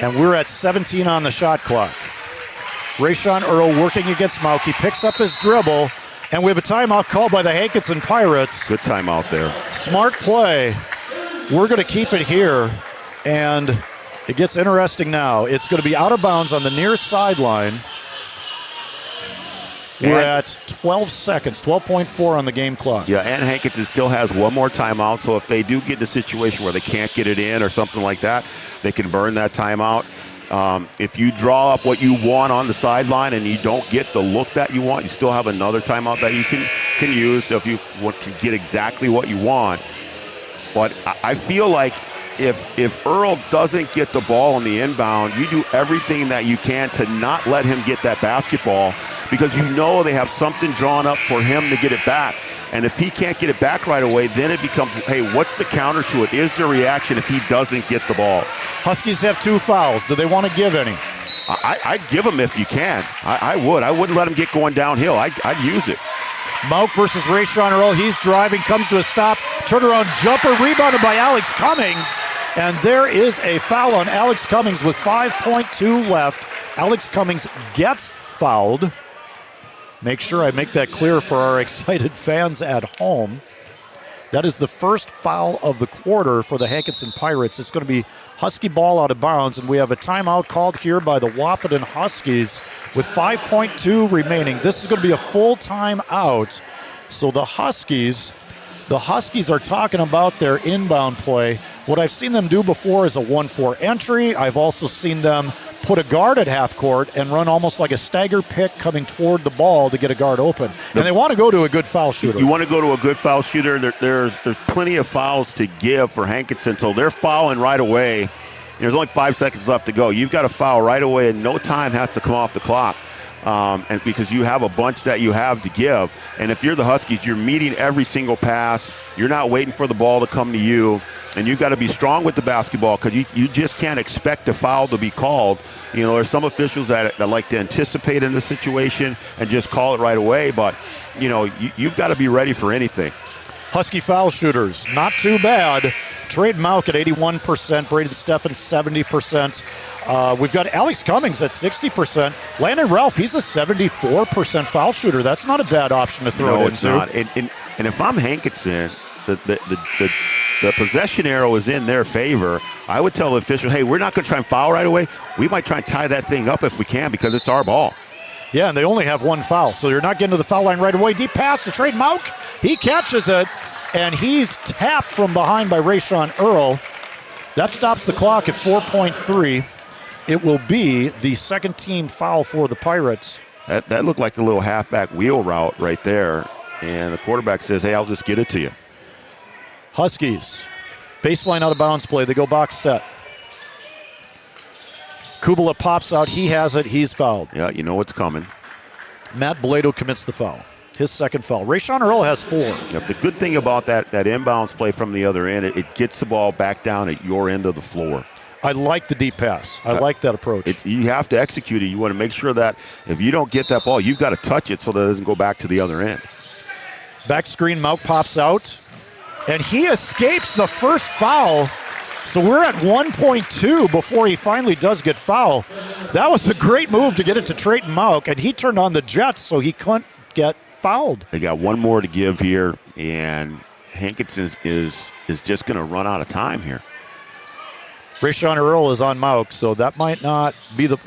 S17: And we're at 17 on the shot clock. Rayshawn Earl working against Mauk. He picks up his dribble, and we have a timeout called by the Hankinson Pirates.
S18: Good timeout there.
S17: Smart play. We're going to keep it here, and it gets interesting now. It's going to be out of bounds on the near sideline. We're at 12 seconds, 12.4 on the game clock.
S18: Yeah, and Hankinson still has one more timeout, so if they do get in a situation where they can't get it in or something like that, they can burn that timeout. If you draw up what you want on the sideline and you don't get the look that you want, you still have another timeout that you can use so if you want to get exactly what you want. But I feel like if Earl doesn't get the ball on the inbound, you do everything that you can to not let him get that basketball, because you know they have something drawn up for him to get it back. And if he can't get it back right away, then it becomes, hey, what's the counter to it? Is there a reaction if he doesn't get the ball?
S17: Huskies have 2 fouls. Do they want to give any?
S18: I'd give him if you can. I would. I wouldn't let him get going downhill. I'd use it.
S17: Mauk versus Rayshawn Earl. He's driving, comes to a stop. Turnaround jumper, rebounded by Alex Cummings. And there is a foul on Alex Cummings with 5.2 left. Alex Cummings gets fouled. Make sure I make that clear for our excited fans at home. That is the first foul of the quarter for the Hankinson Pirates. It's going to be Husky ball out of bounds, and we have a timeout called here by the Wahpeton Huskies with 5.2 remaining. This is going to be a full timeout. So the Huskies are talking about their inbound play. What I've seen them do before is a 1-4 entry. I've also seen them put a guard at half court and run almost like a stagger pick coming toward the ball to get a guard open. And they want to go to a good foul shooter.
S18: You want to go to a good foul shooter. There's plenty of fouls to give for Hankinson, so they're fouling right away. There's only 5 seconds left to go. You've got to foul right away, and no time has to come off the clock. And because you have a bunch that you have to give. And if you're the Huskies, you're meeting every single pass. You're not waiting for the ball to come to you. And you've got to be strong with the basketball because you just can't expect a foul to be called. You know, there's some officials that like to anticipate in this situation and just call it right away. But, you know, you've got to be ready for anything.
S17: Husky foul shooters, not too bad. Trade Mauk at 81%, Braden Steffen 70%. We've got Alex Cummings at 60%. Landon Ralph, he's a 74% foul shooter. That's not a bad option to throw it into.
S18: No, it's not. And if I'm Hankinson, the possession arrow is in their favor. I would tell the official, hey, we're not going to try and foul right away. We might try and tie that thing up if we can because it's our ball.
S17: Yeah, and they only have 1 foul, so you're not getting to the foul line right away. Deep pass to Trade Mauk. He catches it, and he's tapped from behind by Rayshawn Earl. That stops the clock at 4.3. It will be the second team foul for the Pirates.
S18: That looked like a little halfback wheel route right there, and the quarterback says, hey, I'll just get it to you.
S17: Huskies, baseline out of bounds play. They go box set. Kubala pops out. He has it. He's fouled.
S18: Yeah, you know what's coming.
S17: Matt Blado commits the foul. His second foul. Rayshawn Earl has 4.
S18: Yep, the good thing about that inbounds play from the other end, it gets the ball back down at your end of the floor.
S17: I like the deep pass. I like that approach.
S18: You have to execute it. You want to make sure that if you don't get that ball, you've got to touch it so that it doesn't go back to the other end.
S17: Back screen, Mauk pops out. And he escapes the first foul. So we're at 1.2 before he finally does get fouled. That was a great move to get it to Trayton Mauk, and he turned on the jets so he couldn't get fouled.
S18: They got one more to give here, and Hankinson is just going to run out of time here.
S17: Rayshawn Earl is on Mauk, so that might not be the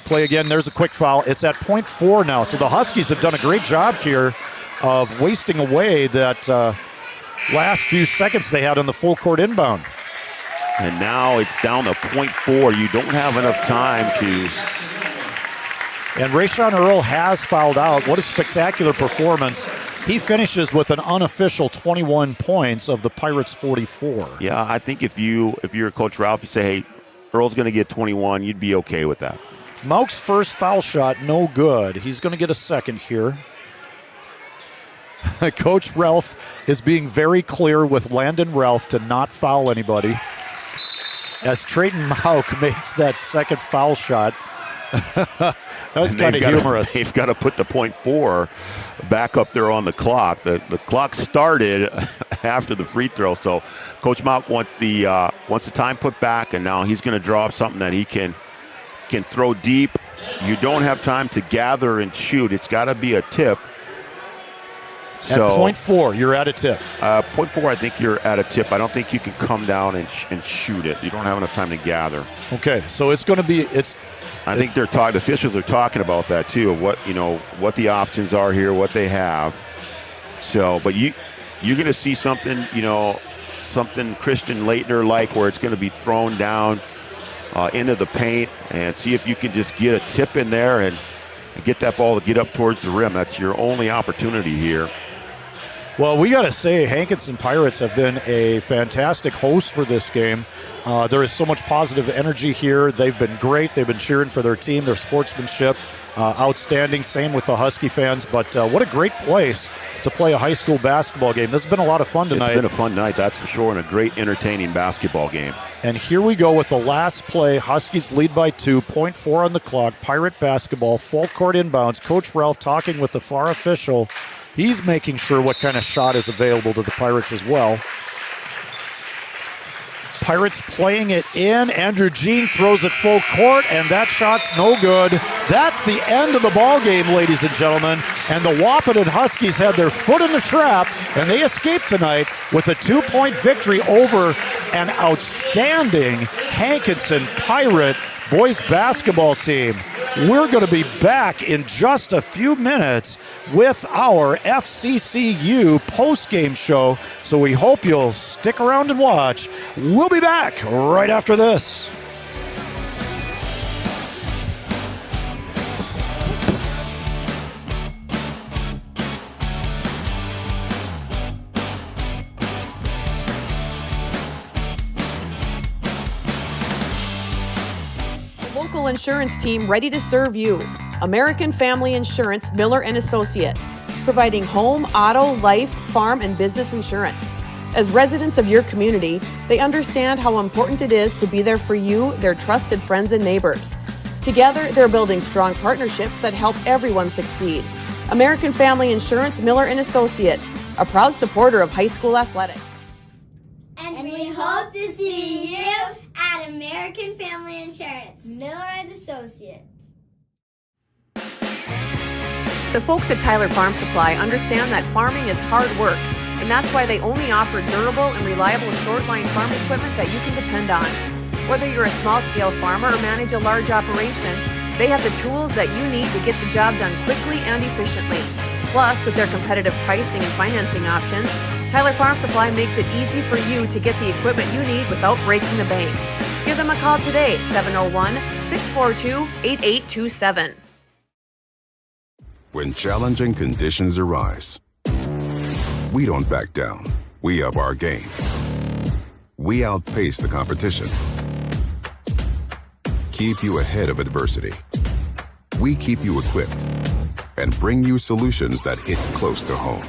S17: play again. There's a quick foul. It's at 0.4 now. So the Huskies have done a great job here of wasting away that last few seconds they had on the full court inbound.
S18: And now it's down to 0.4. You don't have enough time to.
S17: And Rayshawn Earl has fouled out. What a spectacular performance. He finishes with an unofficial 21 points of the Pirates' 44.
S18: Yeah, I think if you're Coach Ralph, you say, hey, Earl's going to get 21, you'd be okay with that.
S17: Mauk's first foul shot, no good. He's going to get a second here. Coach Ralph is being very clear with Landon Ralph to not foul anybody. As Trayton Mauk makes that second foul shot. That was kind of humorous.
S18: They've got to put the 0.4 back up there on the clock. The clock started after the free throw, so Coach Mauk wants the time put back, and now he's going to draw up something that he can throw deep. You don't have time to gather and shoot. It's got to be a tip.
S17: At 0.4, you're at a tip.
S18: 0.4, I think you're at a tip. I don't think you can come down and shoot it. You don't have enough time to gather.
S17: Okay, so it's going to be
S18: I think the officials are talking about that too, of what the options are here, what they have. So, but you're going to see something, something Christian Laettner like, where it's going to be thrown down into the paint, and see if you can just get a tip in there and get that ball to get up towards the rim. That's your only opportunity here.
S17: Well, we got to say, Hankinson Pirates have been a fantastic host for this game. There is so much positive energy here. They've been great. They've been cheering for their team, their sportsmanship. outstanding. Same with the Husky fans. But what a great place to play a high school basketball game. This has been a lot of fun tonight.
S10: It's been a fun night, that's for sure, and a great, entertaining basketball game.
S17: And here we go with the last play. Huskies lead by 2, 0.4 on the clock. Pirate basketball, full court inbounds. Coach Ralph talking with the far official. He's making sure what kind of shot is available to the Pirates as well. Pirates playing it in. Andrew Jean throws it full court, and that shot's no good. That's the end of the ball game, ladies and gentlemen. And the Wahpeton Huskies had their foot in the trap, and they escaped tonight with a 2-point victory over an outstanding Hankinson Pirate boys basketball team. We're going to be back in just a few minutes with our FCCU postgame show, so we hope you'll stick around and watch. We'll be back right after this.
S3: Local insurance team ready to serve you. American Family Insurance, Miller & Associates, providing home, auto, life, farm, and business insurance. As residents of your community, they understand how important it is to be there for you, their trusted friends and neighbors. Together, they're building strong partnerships that help everyone succeed. American Family Insurance, Miller & Associates, a proud supporter of high school athletics.
S11: And we hope to see you at American Family Insurance, Miller & Associates.
S3: The folks at Tyler Farm Supply understand that farming is hard work, and that's why they only offer durable and reliable short-line farm equipment that you can depend on. Whether you're a small-scale farmer or manage a large operation, they have the tools that you need to get the job done quickly and efficiently. Plus, with their competitive pricing and financing options, Tyler Farm Supply makes it easy for you to get the equipment you need without breaking the bank. Give them a call today, 701-642-8827.
S23: When challenging conditions arise, we don't back down. We up our game. We outpace the competition. Keep you ahead of adversity. We keep you equipped and bring you solutions that hit close to home.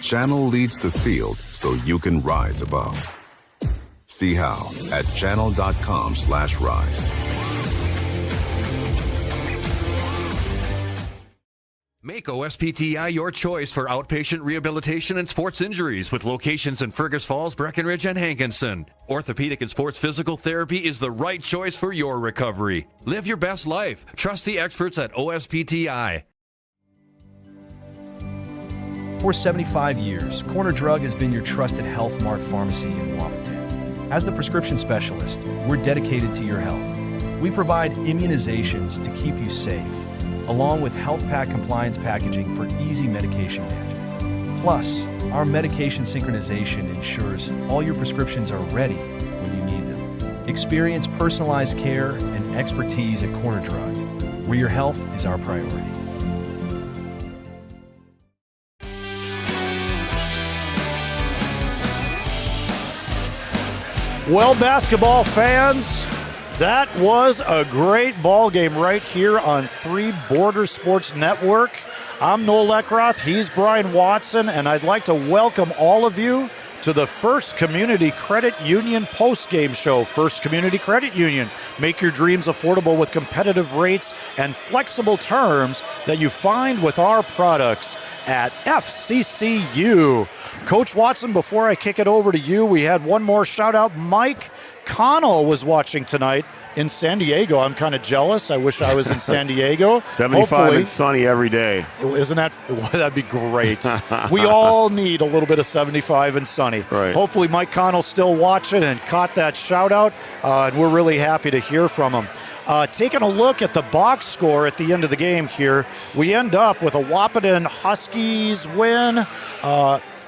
S23: Channel leads the field so you can rise above. See how at channel.com/rise.
S24: Make OSPTI your choice for outpatient rehabilitation and sports injuries with locations in Fergus Falls, Breckenridge, and Hankinson. Orthopedic and sports physical therapy is the right choice for your recovery. Live your best life. Trust the experts at OSPTI.
S20: For 75 years, Corner Drug has been your trusted Health Mart pharmacy in Wahpeton. As the prescription specialist, we're dedicated to your health. We provide immunizations to keep you safe, along with health pack compliance packaging for easy medication management. Plus, our medication synchronization ensures all your prescriptions are ready when you need them. Experience personalized care and expertise at Corner Drug, where your health is our priority.
S17: Well, basketball fans, that was a great ball game right here on 3 Border Sports Network. I'm Noel Leckroth, he's Brian Watson, and I'd like to welcome all of you to the First Community Credit Union postgame show. First Community Credit Union. Make your dreams affordable with competitive rates and flexible terms that you find with our products at FCCU. Coach Watson, before I kick it over to you, we had one more shout out. Mike Connell was watching tonight in San Diego. I'm kind of jealous. I wish I was in San Diego.
S18: 75
S17: Hopefully,
S18: and sunny every day.
S17: Isn't that, that'd be great. We all need a little bit of 75 and sunny.
S18: Right.
S17: Hopefully Mike Connell's still watching and caught that shout out, and we're really happy to hear from him. Taking a look at the box score at the end of the game here, we end up with a Wahpeton Huskies win,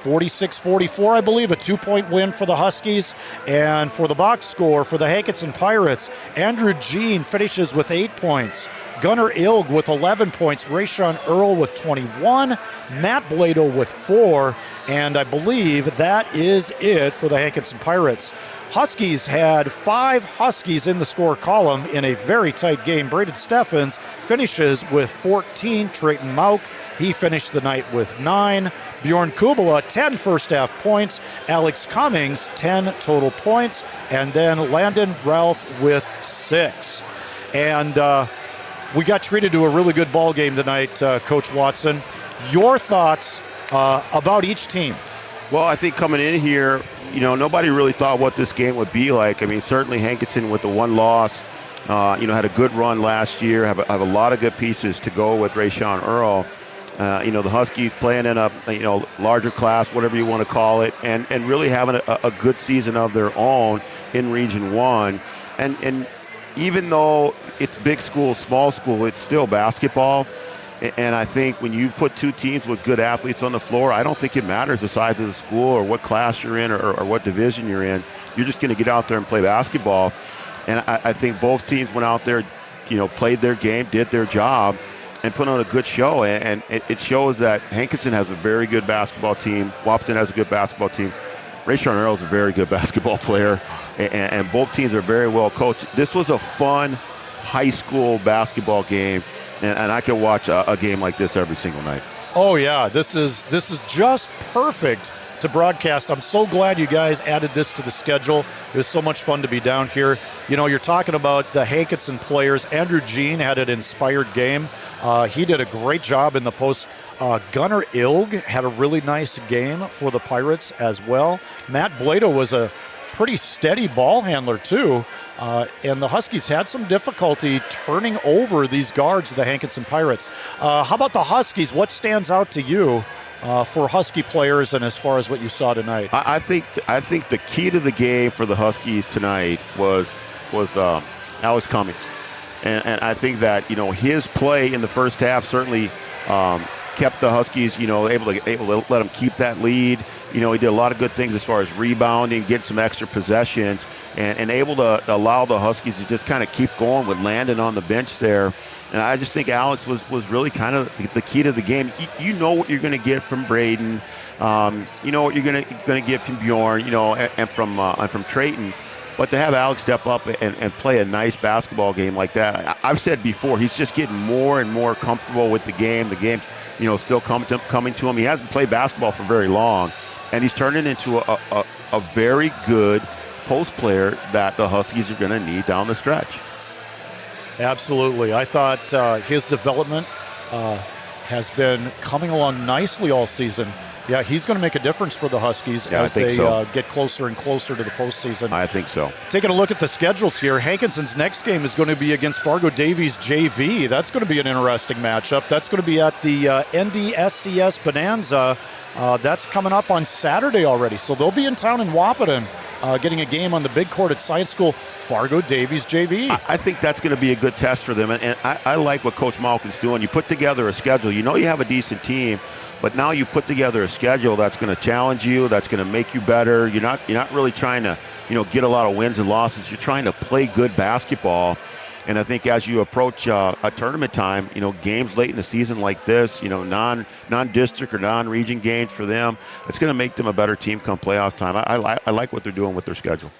S17: 46-44, I believe, a 2-point win for the Huskies. And for the box score for the Hankinson Pirates, Andrew Jean finishes with 8 points. Gunnar Ilg with 11 points. Rayshawn Earl with 21. Matt Blado with 4. And I believe that is it for the Hankinson Pirates. Huskies had 5 Huskies in the score column in a very tight game. Braden Steffens finishes with 14. Trayton Mauk, he finished the night with 9. Bjorn Kubala, 10 first-half points. Alex Cummings, 10 total points. And then Landon Ralph with 6. And we got treated to a really good ball game tonight, Coach Watson. Your thoughts about each team?
S18: Well, I think coming in here, nobody really thought what this game would be like. I mean, certainly Hankinson with the one loss, had a good run last year, have a lot of good pieces to go with Rayshawn Earl. The Huskies playing in a larger class, whatever you want to call it, and really having a good season of their own in Region 1. And even though it's big school, small school, it's still basketball. And I think when you put 2 teams with good athletes on the floor, I don't think it matters the size of the school or what class you're in or what division you're in. You're just going to get out there and play basketball. And I think both teams went out there, played their game, did their job, and put on a good show. And it shows that Hankinson has a very good basketball team. Wahpeton has a good basketball team. Rayshawn Earl is a very good basketball player. And both teams are very well coached. This was a fun high school basketball game. And I can watch a game like this every single night.
S17: Oh, yeah. This is just perfect to broadcast. I'm so glad you guys added this to the schedule. It was so much fun to be down here. You're talking about the Hankinson players. Andrew Jean had an inspired game. He did a great job in the post. Gunnar Ilg had a really nice game for the Pirates as well. Matt Blado was a pretty steady ball handler, too. And the Huskies had some difficulty turning over these guards of the Hankinson Pirates. How about the Huskies? What stands out to you for Husky players and as far as what you saw tonight?
S18: I think the key to the game for the Huskies tonight was Alex Cummings. And I think that, his play in the first half certainly kept the Huskies, able to let him keep that lead. He did a lot of good things as far as rebounding, getting some extra possessions, and able to allow the Huskies to just kind of keep going with Landon on the bench there. And I just think Alex was really kind of the key to the game. You know what you're going to get from Braden. You know what you're going to get from Bjorn, and from Trayton. But to have Alex step up and play a nice basketball game like that, I've said before, he's just getting more and more comfortable with the game. The game's, still coming to him. He hasn't played basketball for very long, and he's turning into a very good post player that the Huskies are going to need down the stretch.
S17: Absolutely. I thought his development has been coming along nicely all season. Yeah, he's going to make a difference for the Huskies as they get closer and closer to the postseason.
S18: I think so.
S17: Taking a look at the schedules here, Hankinson's next game is going to be against Fargo Davies JV. That's going to be an interesting matchup. That's going to be at the NDSCS Bonanza. That's coming up on Saturday already. So they'll be in town in Wahpeton getting a game on the big court at Science School. Fargo Davies JV.
S18: I think that's going to be a good test for them. And I like what Coach Malkin's doing. You put together a schedule. You have a decent team. But now you put together a schedule that's going to challenge you, that's going to make you better. You're not really trying to, get a lot of wins and losses. You're trying to play good basketball. And I think as you approach a tournament time, games late in the season like this, non-district or non-region games for them, it's going to make them a better team come playoff time. I like what they're doing with their schedule.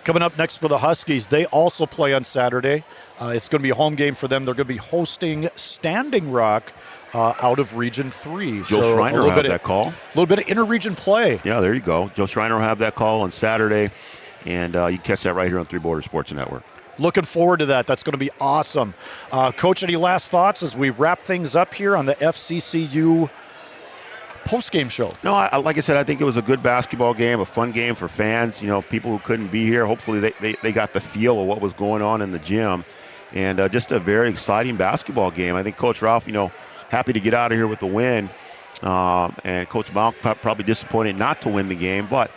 S17: Coming up next for the Huskies, they also play on Saturday. It's going to be a home game for them. They're going to be hosting Standing Rock out of Region 3.
S18: Joe Schreiner will have that call.
S17: A little bit of inter-region play.
S18: Yeah, there you go. Joe Schreiner will have that call on Saturday, and you can catch that right here on Three Borders Sports Network.
S17: Looking forward to that. That's going to be awesome. Coach, any last thoughts as we wrap things up here on the FCCU postgame show?
S18: No, like I said, I think it was a good basketball game, a fun game for fans. People who couldn't be here, hopefully they got the feel of what was going on in the gym. And just a very exciting basketball game. I think Coach Ralph, happy to get out of here with the win. And Coach Malk probably disappointed not to win the game. But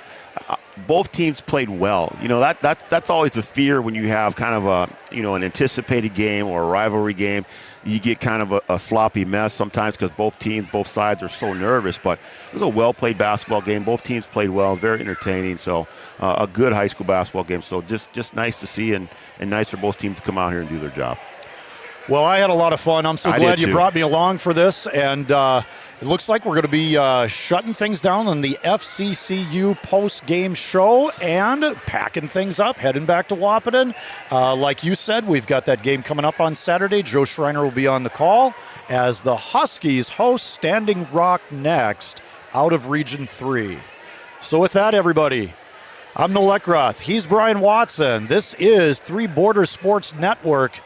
S18: both teams played well. That's always a fear when you have kind of an anticipated game or a rivalry game.
S10: you get kind of a sloppy mess sometimes because both sides are so nervous. But it was a well-played basketball game. Both teams played well, very entertaining. So a good high school basketball game. So just nice to see and nice for both teams to come out here and do their job.
S17: Well, I had a lot of fun. I'm so glad you brought me along for this. And it looks like we're going to be shutting things down on the FCCU post-game show and packing things up, heading back to Wahpeton. Like you said, we've got that game coming up on Saturday. Joe Schreiner will be on the call as the Huskies host Standing Rock next out of Region 3. So with that, everybody, I'm Noel Eckroth. He's Brian Watson. This is Three Borders Sports Network.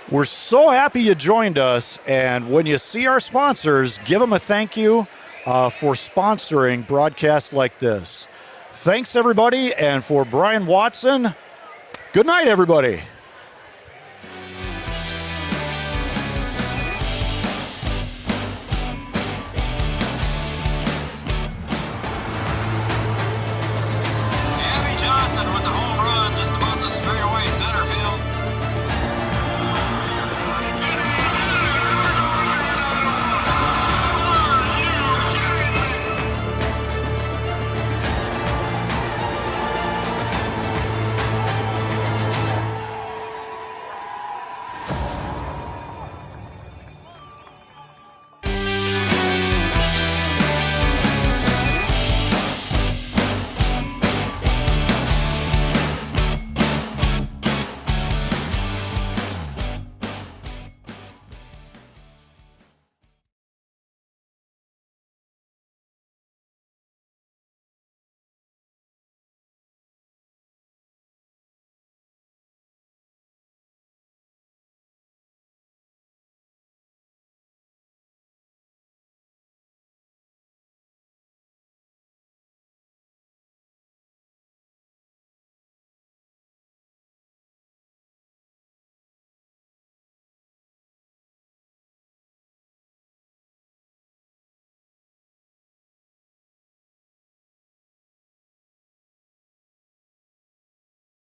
S17: We're so happy you joined us, and when you see our sponsors, give them a thank you for sponsoring broadcasts like this. Thanks, everybody, and for Brian Watson, good night, everybody.